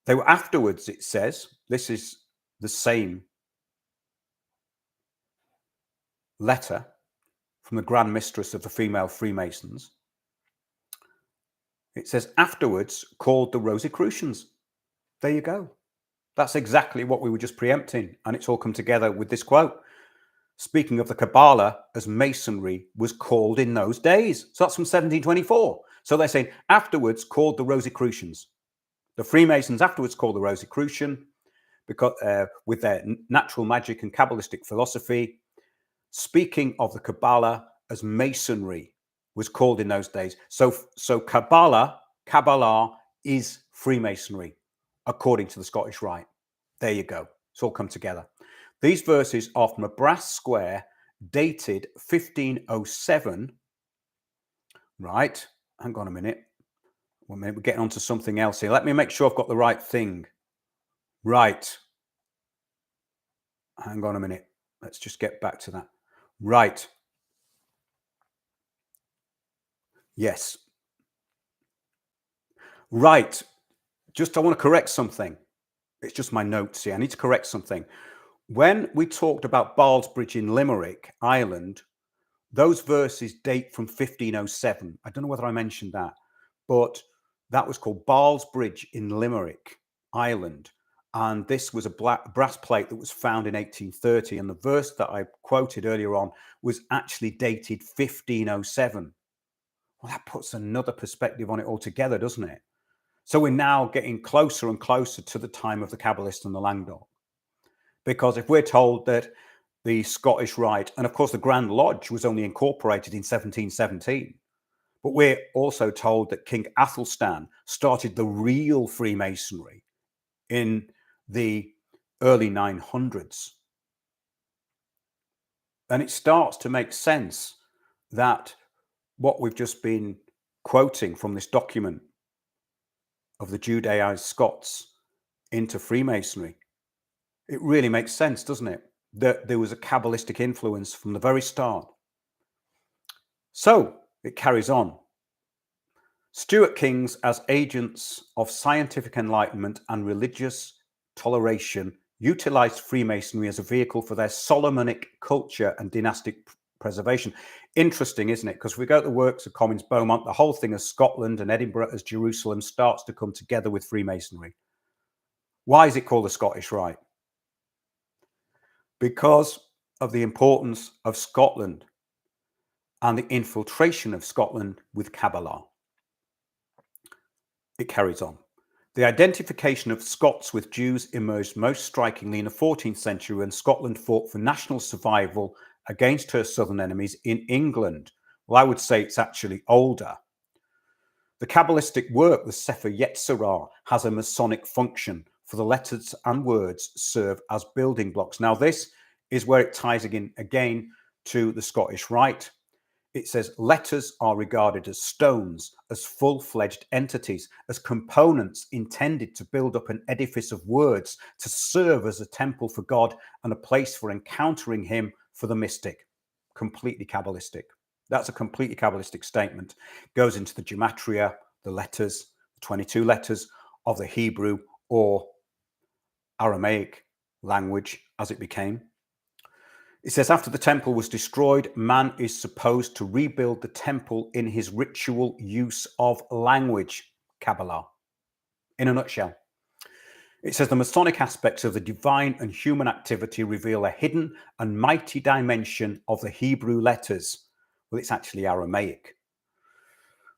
They were afterwards, it says, this is the same letter from the Grand Mistress of the Female Freemasons. It says afterwards called the Rosicrucians. There you go. That's exactly what we were just preempting. And it's all come together with this quote. Speaking of the Cabala, as Masonry was called in those days. So that's from 1724. So they're saying afterwards called the Rosicrucians. The Freemasons afterwards called the Rosicrucian because with their natural magic and Cabalistic philosophy. Speaking of the Cabala, as Masonry was called in those days. So Cabala is Freemasonry, according to the Scottish Rite. There you go. It's all come together. These verses are from a brass square dated 1507. Right. Hang on a minute. We're getting onto something else here. Let me make sure I've got the right thing. Right. Hang on a minute. Let's just get back to that. Right. Yes. Right. I want to correct something. It's just my notes here. I need to correct something. When we talked about Ballsbridge in Limerick, Ireland, those verses date from 1507. I don't know whether I mentioned that, but that was called Ballsbridge in Limerick, Ireland. And this was a brass plate that was found in 1830. And the verse that I quoted earlier on was actually dated 1507. Well, that puts another perspective on it altogether, doesn't it? So we're now getting closer and closer to the time of the Cabbalist and the Languedoc. Because if we're told that the Scottish Rite, and of course the Grand Lodge was only incorporated in 1717, but we're also told that King Athelstan started the real Freemasonry in the early 900s. And it starts to make sense that what we've just been quoting from this document of the Judaized Scots into Freemasonry, it really makes sense, doesn't it? That there was a Kabbalistic influence from the very start. So it carries on. Stuart kings, as agents of scientific enlightenment and religious toleration, utilized Freemasonry as a vehicle for their Solomonic culture and dynastic preservation. Interesting, isn't it? Because if we go to the works of Comyns Beaumont, the whole thing of Scotland and Edinburgh as Jerusalem starts to come together with Freemasonry. Why is it called the Scottish Rite? because of the importance of Scotland and the infiltration of Scotland with Cabala. It carries on. The identification of Scots with Jews emerged most strikingly in the 14th century when Scotland fought for national survival against her southern enemies in England. Well, I would say it's actually older. The Cabalistic work, the Sefer Yetzirah, has a Masonic function, for the letters and words serve as building blocks. Now, this is where it ties again to the Scottish Rite. It says letters are regarded as stones, as full-fledged entities, as components intended to build up an edifice of words, to serve as a temple for God and a place for encountering him for the mystic. Completely Cabalistic. That's a completely Cabalistic statement. Goes into the gematria, the letters, the 22 letters of the Hebrew or Aramaic language as it became. It says, after the temple was destroyed, man is supposed to rebuild the temple in his ritual use of language, Cabala, in a nutshell. It says the Masonic aspects of the divine and human activity reveal a hidden and mighty dimension of the Hebrew letters. Well, it's actually Aramaic,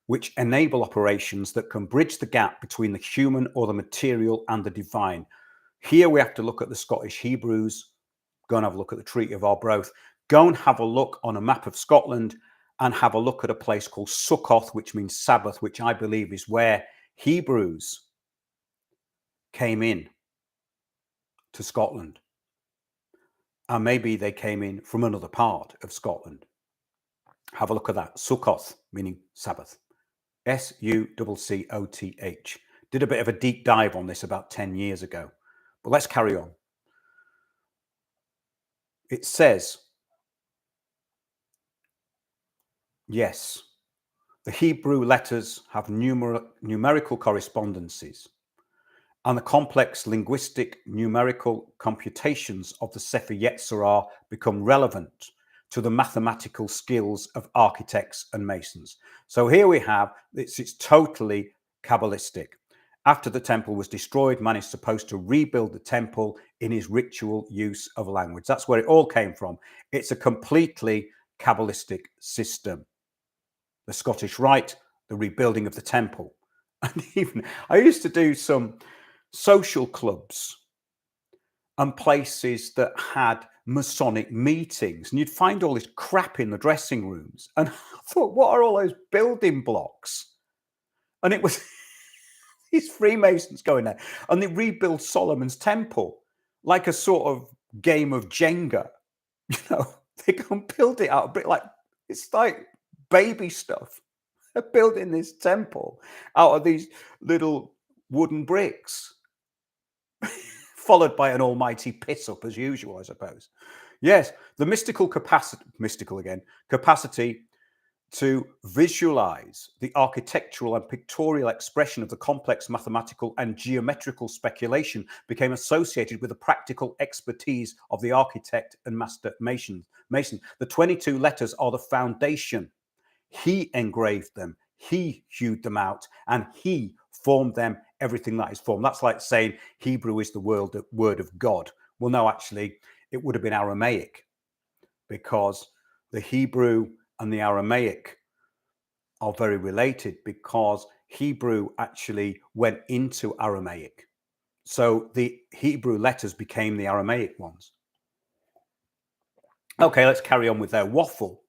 which enable operations that can bridge the gap between the human or the material and the divine. Here we have to look at the Scottish Hebrews. Go and have a look at the Treaty of Arbroath. Go and have a look on a map of Scotland and have a look at a place called Succoth, which means Sabbath, which I believe is where Hebrews came in to Scotland. And maybe they came in from another part of Scotland. Have a look at that. Succoth, meaning Sabbath. Succoth. Did a bit of a deep dive on this about 10 years ago. But let's carry on. It says, yes, the Hebrew letters have numerical correspondences, and the complex linguistic numerical computations of the Sefer Yetzirah become relevant to the mathematical skills of architects and masons. So here we have, it's totally Cabalistic. After the temple was destroyed, man is supposed to rebuild the temple in his ritual use of language. That's where it all came from. It's a completely Cabalistic system. The Scottish Rite, the rebuilding of the temple. And even I used to do some social clubs and places that had Masonic meetings, and you'd find all this crap in the dressing rooms. And I thought, what are all those building blocks? And it was these Freemasons going there, and they rebuild Solomon's temple like a sort of game of Jenga. You know, they can build it out a bit like it's like baby stuff. They're building this temple out of these little wooden bricks, followed by an almighty piss up as usual, I suppose. Yes, the capacity to visualize the architectural and pictorial expression of the complex mathematical and geometrical speculation became associated with the practical expertise of the architect and master mason. The 22 letters are the foundation. He engraved them, he hewed them out, and he formed them, everything that is formed. That's like saying Hebrew is the word of God. Well, no, actually, it would have been Aramaic, because the Hebrew and the Aramaic are very related, because Hebrew actually went into Aramaic. So the Hebrew letters became the Aramaic ones. Okay, let's carry on with their waffle.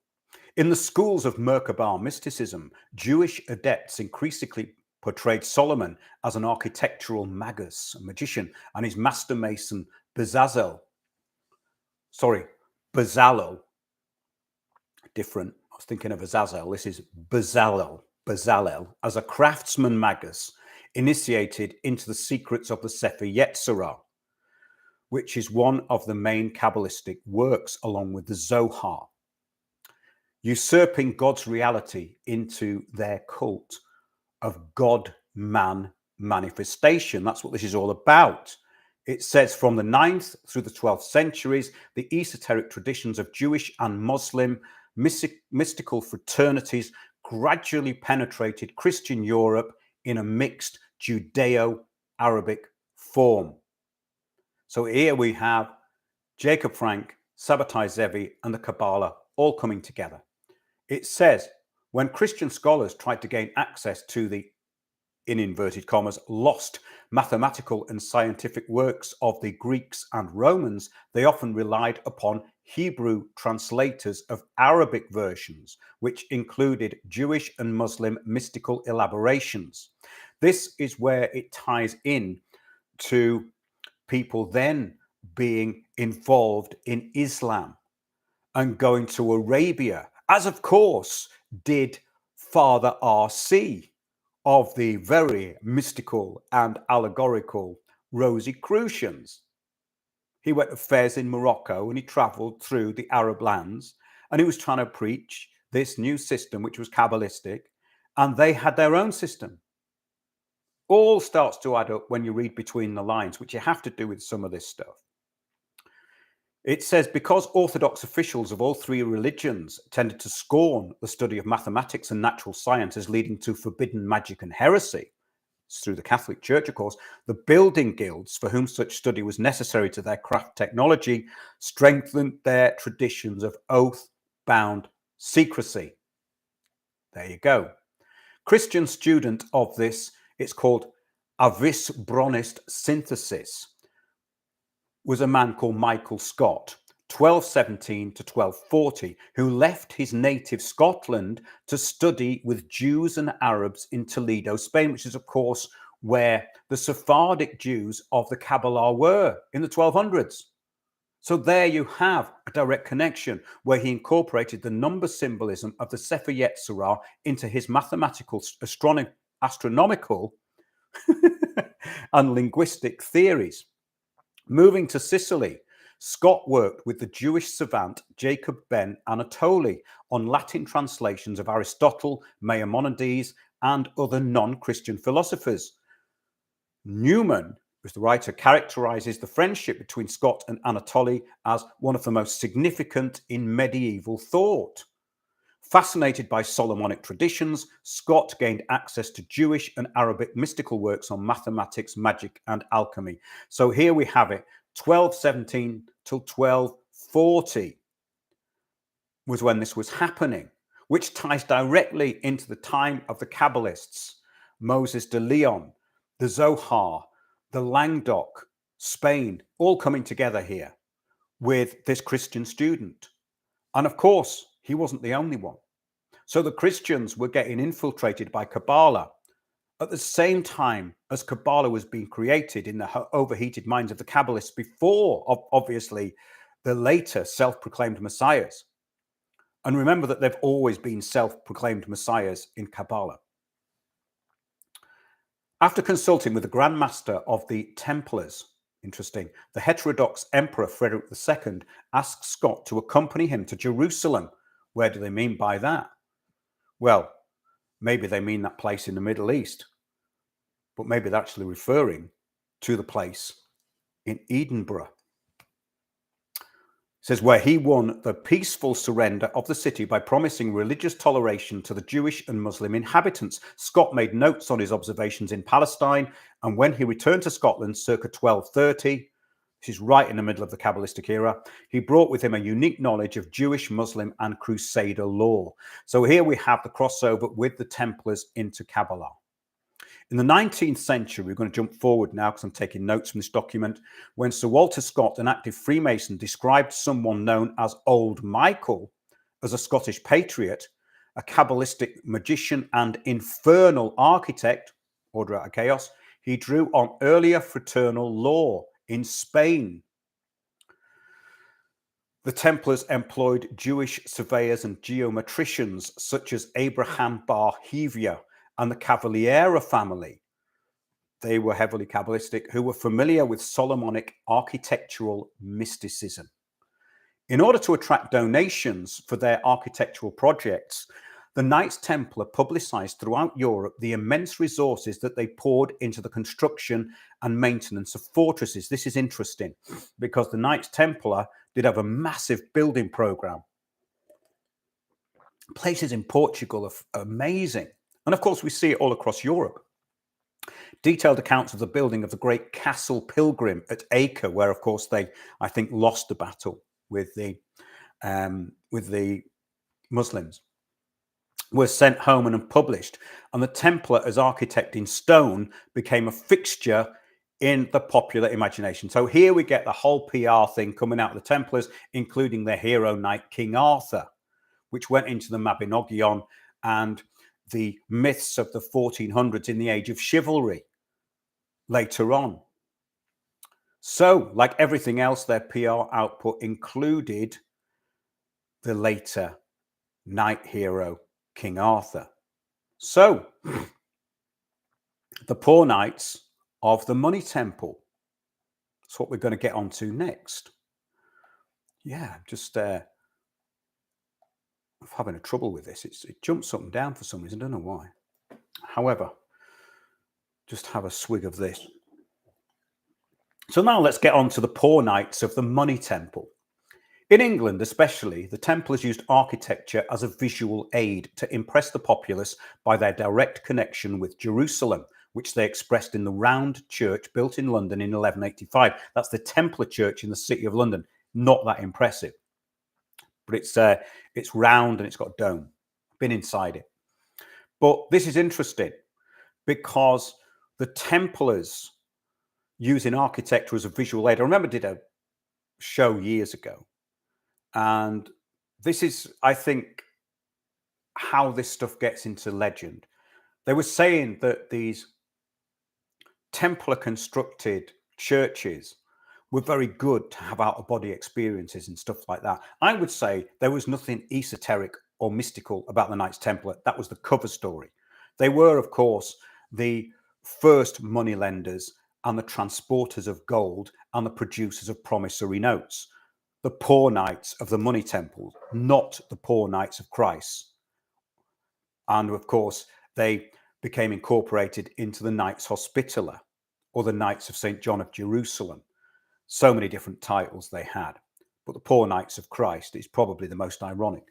In the schools of Merkabah mysticism, Jewish adepts increasingly portrayed Solomon as an architectural magus, a magician, and his master mason Bezalel, different. I was thinking of Azazel. This is Bezalel, as a craftsman magus, initiated into the secrets of the Sefer Yetzirah, which is one of the main Kabbalistic works, along with the Zohar, usurping God's reality into their cult of God-man manifestation. That's what this is all about. It says from the 9th through the 12th centuries, the esoteric traditions of Jewish and Muslim mystical fraternities gradually penetrated Christian Europe in a mixed Judeo-Arabic form. So here we have Jacob Frank, Sabbatai Zevi, and the Cabala all coming together. It says, when Christian scholars tried to gain access to the, in inverted commas, lost mathematical and scientific works of the Greeks and Romans, they often relied upon Hebrew translators of Arabic versions, which included Jewish and Muslim mystical elaborations. This is where it ties in to people then being involved in Islam and going to Arabia, as of course did Father R.C. of the very mystical and allegorical Rosicrucians. He went to fairs in Morocco and he traveled through the Arab lands and he was trying to preach this new system, which was Cabalistic, and they had their own system. All starts to add up when you read between the lines, which you have to do with some of this stuff. It says, because orthodox officials of all three religions tended to scorn the study of mathematics and natural science as leading to forbidden magic and heresy, it's through the Catholic Church, of course, the building guilds for whom such study was necessary to their craft technology strengthened their traditions of oath-bound secrecy. There you go. Christian student of this, it's called Avis Bronist synthesis, was a man called Michael Scott, 1217 to 1240, who left his native Scotland to study with Jews and Arabs in Toledo, Spain, which is, of course, where the Sephardic Jews of the Cabala were in the 1200s. So there you have a direct connection where he incorporated the number symbolism of the Sefer Yetzirah into his mathematical, astronomical and linguistic theories. Moving to Sicily, Scott worked with the Jewish savant Jacob ben Anatoli on Latin translations of Aristotle, Maimonides, and other non-Christian philosophers. Newman, who's the writer, characterizes the friendship between Scott and Anatoli as one of the most significant in medieval thought. Fascinated by Solomonic traditions, Scott gained access to Jewish and Arabic mystical works on mathematics, magic, and alchemy. So here we have it, 1217 till 1240 was when this was happening, which ties directly into the time of the Cabalists, Moses de Leon, the Zohar, the Languedoc, Spain, all coming together here with this Christian student. And of course, he wasn't the only one. So the Christians were getting infiltrated by Cabala at the same time as Cabala was being created in the overheated minds of the Kabbalists before, obviously, the later self-proclaimed messiahs. And remember that they've always been self-proclaimed messiahs in Cabala. After consulting with the Grand Master of the Templars, interesting, the heterodox Emperor Frederick II asked Scott to accompany him to Jerusalem. Where do they mean by that? Well, maybe they mean that place in the Middle East, but maybe they're actually referring to the place in Edinburgh. It says, where he won the peaceful surrender of the city by promising religious toleration to the Jewish and Muslim inhabitants. Scott made notes on his observations in Palestine, and when he returned to Scotland circa 1230, this is right in the middle of the Kabbalistic era, he brought with him a unique knowledge of Jewish, Muslim, and Crusader law. So here we have the crossover with the Templars into Cabala. In the 19th century, we're going to jump forward now because I'm taking notes from this document, when Sir Walter Scott, an active Freemason, described someone known as Old Michael as a Scottish patriot, a Kabbalistic magician and infernal architect, order out of chaos, he drew on earlier fraternal law in Spain. The Templars employed Jewish surveyors and geometricians such as Abraham Bar Hevia and the Cavaliera family. They were heavily Kabbalistic, who were familiar with Solomonic architectural mysticism. In order to attract donations for their architectural projects, the Knights Templar publicized throughout Europe the immense resources that they poured into the construction and maintenance of fortresses. This is interesting because the Knights Templar did have a massive building program. Places in Portugal are amazing. And of course, we see it all across Europe. Detailed accounts of the building of the great castle pilgrim at Acre, where, of course, they, I think, lost the battle with the Muslims, were sent home and published. And the Templar as architect in stone became a fixture in the popular imagination. So here we get the whole PR thing coming out of the Templars, including their hero knight, King Arthur, which went into the Mabinogion and the myths of the 1400s in the age of chivalry later on. So, like everything else, their PR output included the later knight hero, King Arthur. So, the poor knights of the Money Temple. That's what we're going to get onto next. Yeah, just I'm having a trouble with this. It jumps up and down for some reason. I don't know why. However, just have a swig of this. So now let's get on to the poor knights of the Money Temple. In England especially, the Templars used architecture as a visual aid to impress the populace by their direct connection with Jerusalem, which they expressed in the round church built in London in 1185. That's the Templar church in the city of London. Not that impressive, but it's round and it's got a dome. I've been inside it. But this is interesting because the Templars using architecture as a visual aid. I remember I did a show years ago, and this is, I think, how this stuff gets into legend. They were saying that these Templar constructed churches were very good to have out-of-body experiences and stuff like that. I would say there was nothing esoteric or mystical about the Knights Templar. That was the cover story. They were, of course, the first moneylenders and the transporters of gold and the producers of promissory notes. The poor knights of the Money Temple, not the poor knights of Christ. And of course, they became incorporated into the Knights Hospitaller or the Knights of St. John of Jerusalem. So many different titles they had. But the poor knights of Christ is probably the most ironic.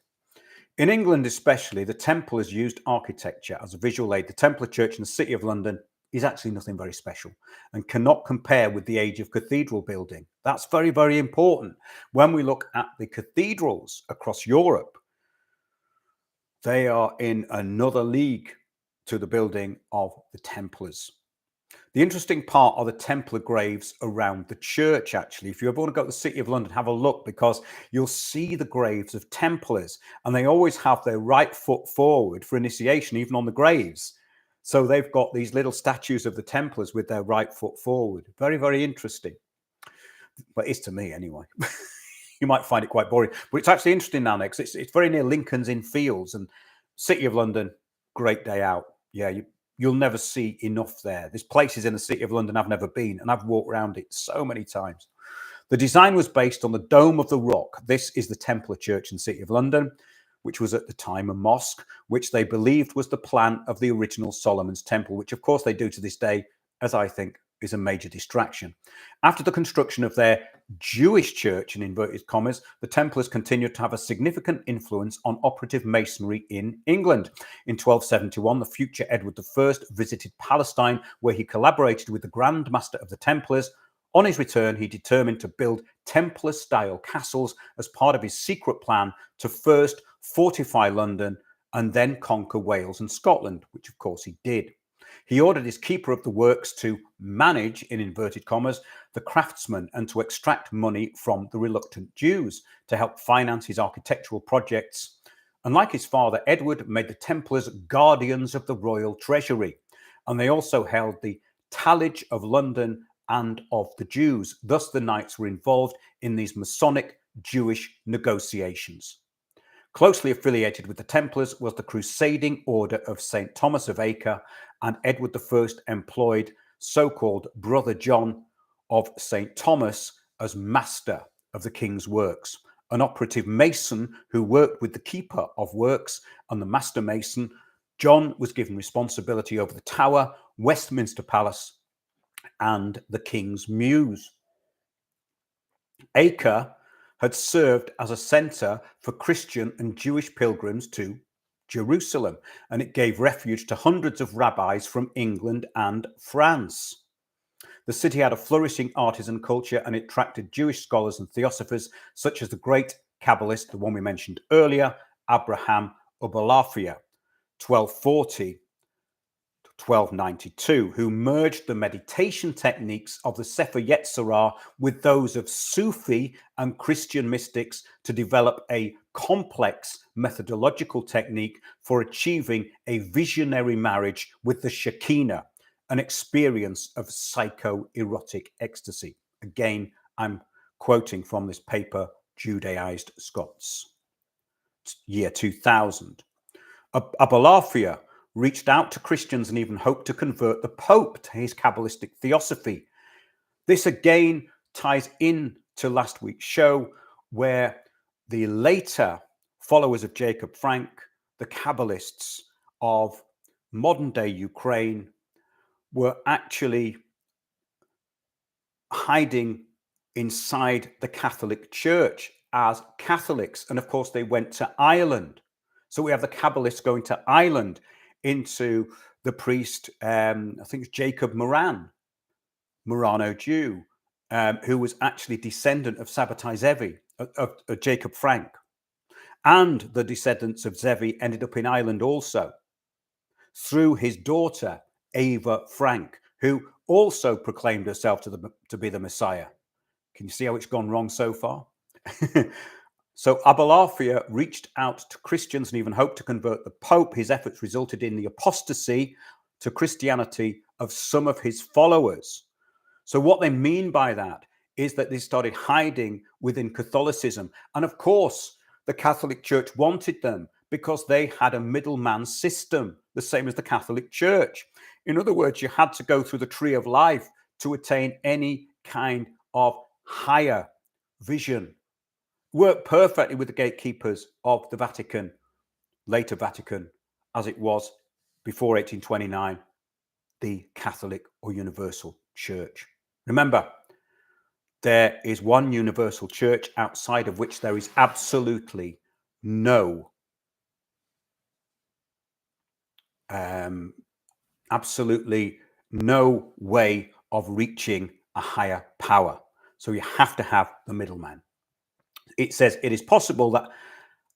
In England especially, the Templars used architecture as a visual aid. The Templar Church in the City of London is actually nothing very special and cannot compare with the age of cathedral building. That's very, very important. When we look at the cathedrals across Europe, they are in another league to the building of the Templars. The interesting part are the Templar graves around the church, actually. If you ever want to go to the City of London, have a look, because you'll see the graves of Templars, and they always have their right foot forward for initiation, even on the graves. So they've got these little statues of the Templars with their right foot forward. Very, very interesting. But it is to me anyway. You might find it quite boring. But it's actually interesting now, because it's very near Lincoln's Inn Fields, and City of London, great day out. Yeah, you'll never see enough there. There's places in the City of London I've never been, and I've walked around it so many times. The design was based on the Dome of the Rock. This is the Templar Church in the City of London, which was at the time a mosque, which they believed was the plan of the original Solomon's Temple, which of course they do to this day, as I think is a major distraction. After the construction of their Jewish church, in inverted commas, the Templars continued to have a significant influence on operative masonry in England. In 1271, the future Edward I visited Palestine, where he collaborated with the Grand Master of the Templars. On his return, he determined to build Templar-style castles as part of his secret plan to first fortify London and then conquer Wales and Scotland, which of course he did. He ordered his keeper of the works to manage, in inverted commas, the craftsmen and to extract money from the reluctant Jews to help finance his architectural projects. And like his father, Edward made the Templars guardians of the royal treasury, and they also held the tallage of London and of the Jews. Thus, the knights were involved in these Masonic Jewish negotiations. Closely affiliated with the Templars was the Crusading Order of St. Thomas of Acre, and Edward I employed so-called Brother John of St. Thomas as master of the king's works, an operative mason who worked with the keeper of works and the master mason. John was given responsibility over the Tower, Westminster Palace, and the King's Mews. Acre had served as a centre for Christian and Jewish pilgrims to Jerusalem, and it gave refuge to hundreds of rabbis from England and France. The city had a flourishing artisan culture, and it attracted Jewish scholars and theosophers such as the great Cabbalist, the one we mentioned earlier, Abraham Abulafia, 1240 1292, who merged the meditation techniques of the Sefer Yetzirah with those of Sufi and Christian mystics to develop a complex methodological technique for achieving a visionary marriage with the Shekinah, an experience of psychoerotic ecstasy. Again, I'm quoting from this paper, Judaized Scots, year 2000. Abulafia reached out to Christians and even hoped to convert the Pope to his Kabbalistic theosophy. This again ties in to last week's show, where the later followers of Jacob Frank, the Kabbalists of modern-day Ukraine, were actually hiding inside the Catholic Church as Catholics. And of course, they went to Ireland. So we have the Kabbalists going to Ireland into the priest, I think it's Jacob Moran, Murano Jew, who was actually descendant of Sabbatai Zevi, of Jacob Frank. And the descendants of Zevi ended up in Ireland also, through his daughter, Ava Frank, who also proclaimed herself to be the Messiah. Can you see how it's gone wrong so far? So Abulafia reached out to Christians and even hoped to convert the Pope. His efforts resulted in the apostasy to Christianity of some of his followers. So what they mean by that is that they started hiding within Catholicism. And of course, the Catholic Church wanted them because they had a middleman system, the same as the Catholic Church. In other words, you had to go through the tree of life to attain any kind of higher vision. Worked perfectly with the gatekeepers of the Vatican, later Vatican, as it was before 1829, the Catholic or Universal Church. Remember, there is one universal church outside of which there is absolutely no way of reaching a higher power. So you have to have the middleman. It says it is possible that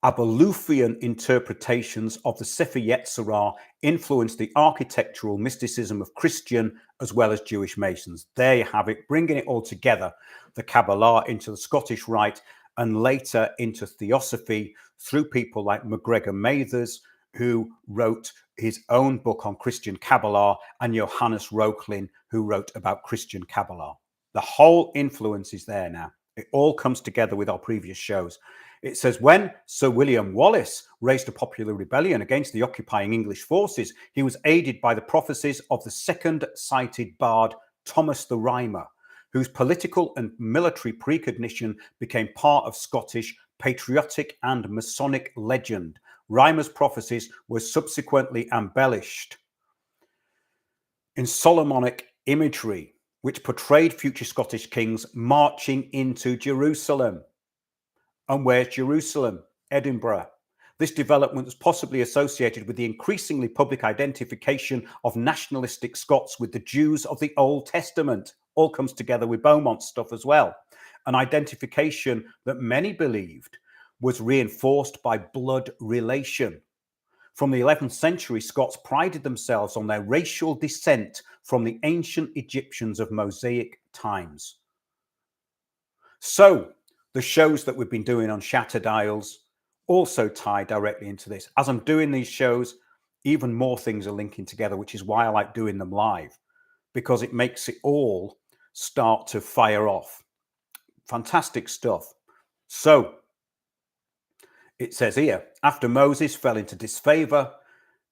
Abulufian interpretations of the Sefer Yetzirah influenced the architectural mysticism of Christian as well as Jewish Masons. There you have it, bringing it all together, the Cabala into the Scottish Rite and later into Theosophy through people like MacGregor Mathers, who wrote his own book on Christian Cabala, and Johannes Roslin, who wrote about Christian Cabala. The whole influence is there now. It all comes together with our previous shows. It says, when Sir William Wallace raised a popular rebellion against the occupying English forces, he was aided by the prophecies of the second-sighted bard Thomas the Rhymer, whose political and military precognition became part of Scottish patriotic and Masonic legend. Rhymer's prophecies were subsequently embellished in Solomonic imagery, which portrayed future Scottish kings marching into Jerusalem. And where's Jerusalem? Edinburgh. This development was possibly associated with the increasingly public identification of nationalistic Scots with the Jews of the Old Testament. All comes together with Beaumont's stuff as well. An identification that many believed was reinforced by blood relation. From the 11th century, Scots prided themselves on their racial descent from the ancient Egyptians of Mosaic times. So, the shows that we've been doing on Shattered Isles also tie directly into this. As I'm doing these shows, even more things are linking together, which is why I like doing them live, because it makes it all start to fire off. Fantastic stuff. So, it says here, after Moses fell into disfavor,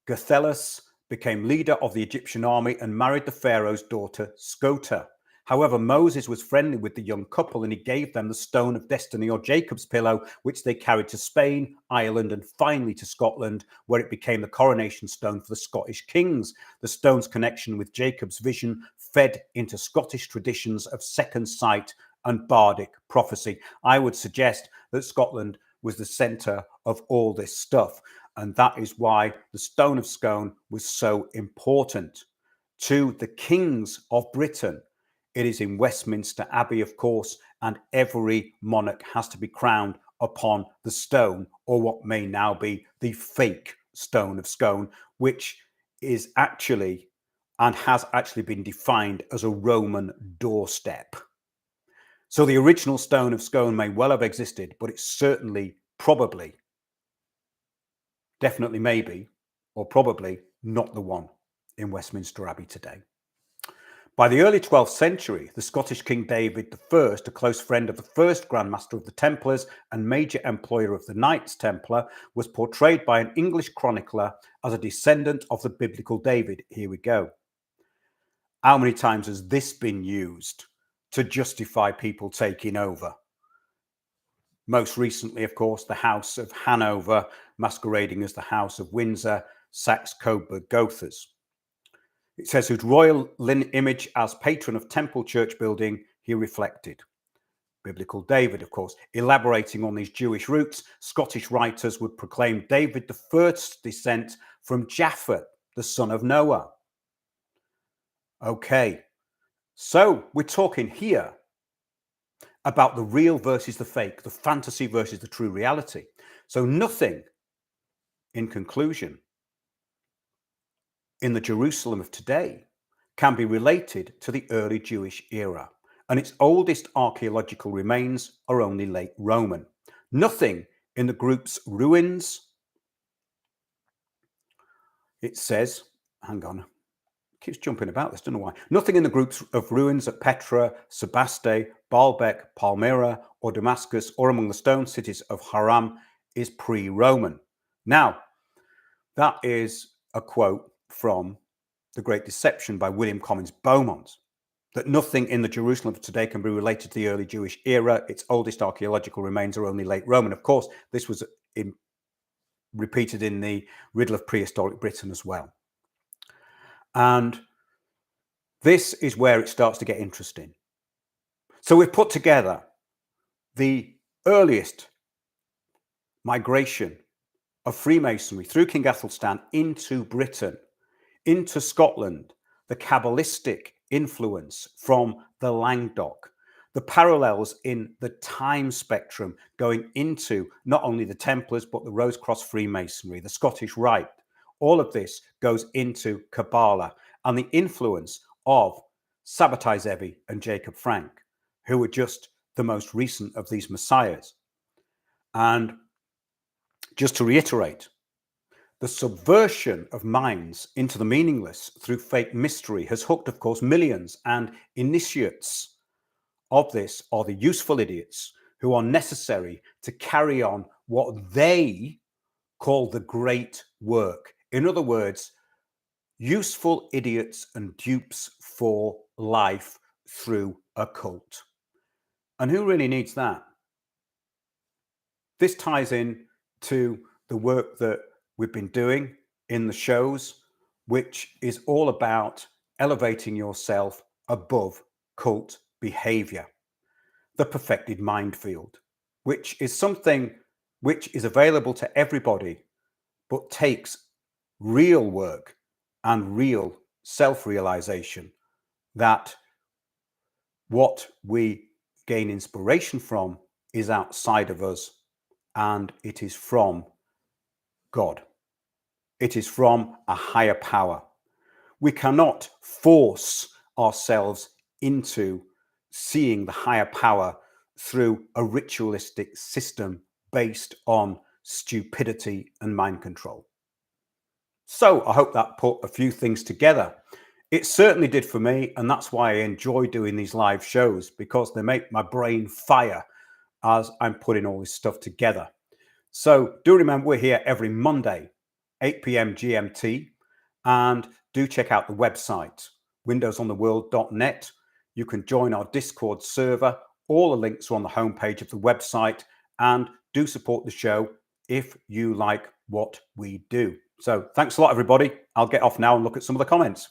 Gathelus became leader of the Egyptian army and married the pharaoh's daughter, Scota. However, Moses was friendly with the young couple and he gave them the stone of destiny, or Jacob's pillow, which they carried to Spain, Ireland, and finally to Scotland, where it became the coronation stone for the Scottish kings. The stone's connection with Jacob's vision fed into Scottish traditions of second sight and bardic prophecy. I would suggest that Scotland was the center of all this stuff. And that is why the Stone of Scone was so important to the kings of Britain. It is in Westminster Abbey, of course, and every monarch has to be crowned upon the stone, or what may now be the fake Stone of Scone, which is actually and has actually been defined as a Roman doorstep. So the original Stone of Scone may well have existed, but it's certainly, probably, definitely, maybe, or probably not the one in Westminster Abbey today. By the early 12th century, the Scottish King David I, a close friend of the first Grand Master of the Templars and major employer of the Knights Templar, was portrayed by an English chronicler as a descendant of the biblical David. Here we go. How many times has this been used to justify people taking over? Most recently, of course, the House of Hanover, masquerading as the House of Windsor, Saxe-Coburg-Gothas. It says, whose royal image as patron of temple church building he reflected. Biblical David, of course. Elaborating on these Jewish roots, Scottish writers would proclaim David the first descent from Japhet, the son of Noah. Okay, so we're talking here about the real versus the fake, the fantasy versus the true reality. So nothing, in conclusion, in the Jerusalem of today can be related to the early Jewish era, and its oldest archaeological remains are only late Roman. Nothing in the group's ruins, it says, hang on, keeps jumping about this, don't know why. Nothing in the groups of ruins at Petra, Sebaste, Baalbek, Palmyra, or Damascus, or among the stone cities of Haram is pre-Roman. Now, that is a quote from The Great Deception by William Comyns Beaumont, that nothing in the Jerusalem of today can be related to the early Jewish era. Its oldest archaeological remains are only late Roman. Of course, this was repeated in the riddle of prehistoric Britain as well. And this is where it starts to get interesting. So we've put together the earliest migration of Freemasonry through King Athelstan into Britain, into Scotland, the Cabalistic influence from the Languedoc, the parallels in the time spectrum going into not only the Templars, but the Rose-Cross Freemasonry, the Scottish Rite. All of this goes into Cabala and the influence of Sabbatai Zevi and Jacob Frank, who were just the most recent of these messiahs. And just to reiterate, the subversion of minds into the meaningless through fake mystery has hooked, of course, millions, and initiates of this are the useful idiots who are necessary to carry on what they call the great work. In other words, useful idiots and dupes for life through a cult. And who really needs that? This ties in to the work that we've been doing in the shows, which is all about elevating yourself above cult behavior, the perfected mind field, which is something which is available to everybody, but takes real work and real self-realization that what we gain inspiration from is outside of us, and it is from God. It is from a higher power. We cannot force ourselves into seeing the higher power through a ritualistic system based on stupidity and mind control. So I hope that put a few things together. It certainly did for me, and that's why I enjoy doing these live shows, because they make my brain fire as I'm putting all this stuff together. So do remember, we're here every Monday, 8 p.m. GMT, and do check out the website, windowsontheworld.net. You can join our Discord server. All the links are on the homepage of the website, and do support the show if you like what we do. So thanks a lot, everybody. I'll get off now and look at some of the comments.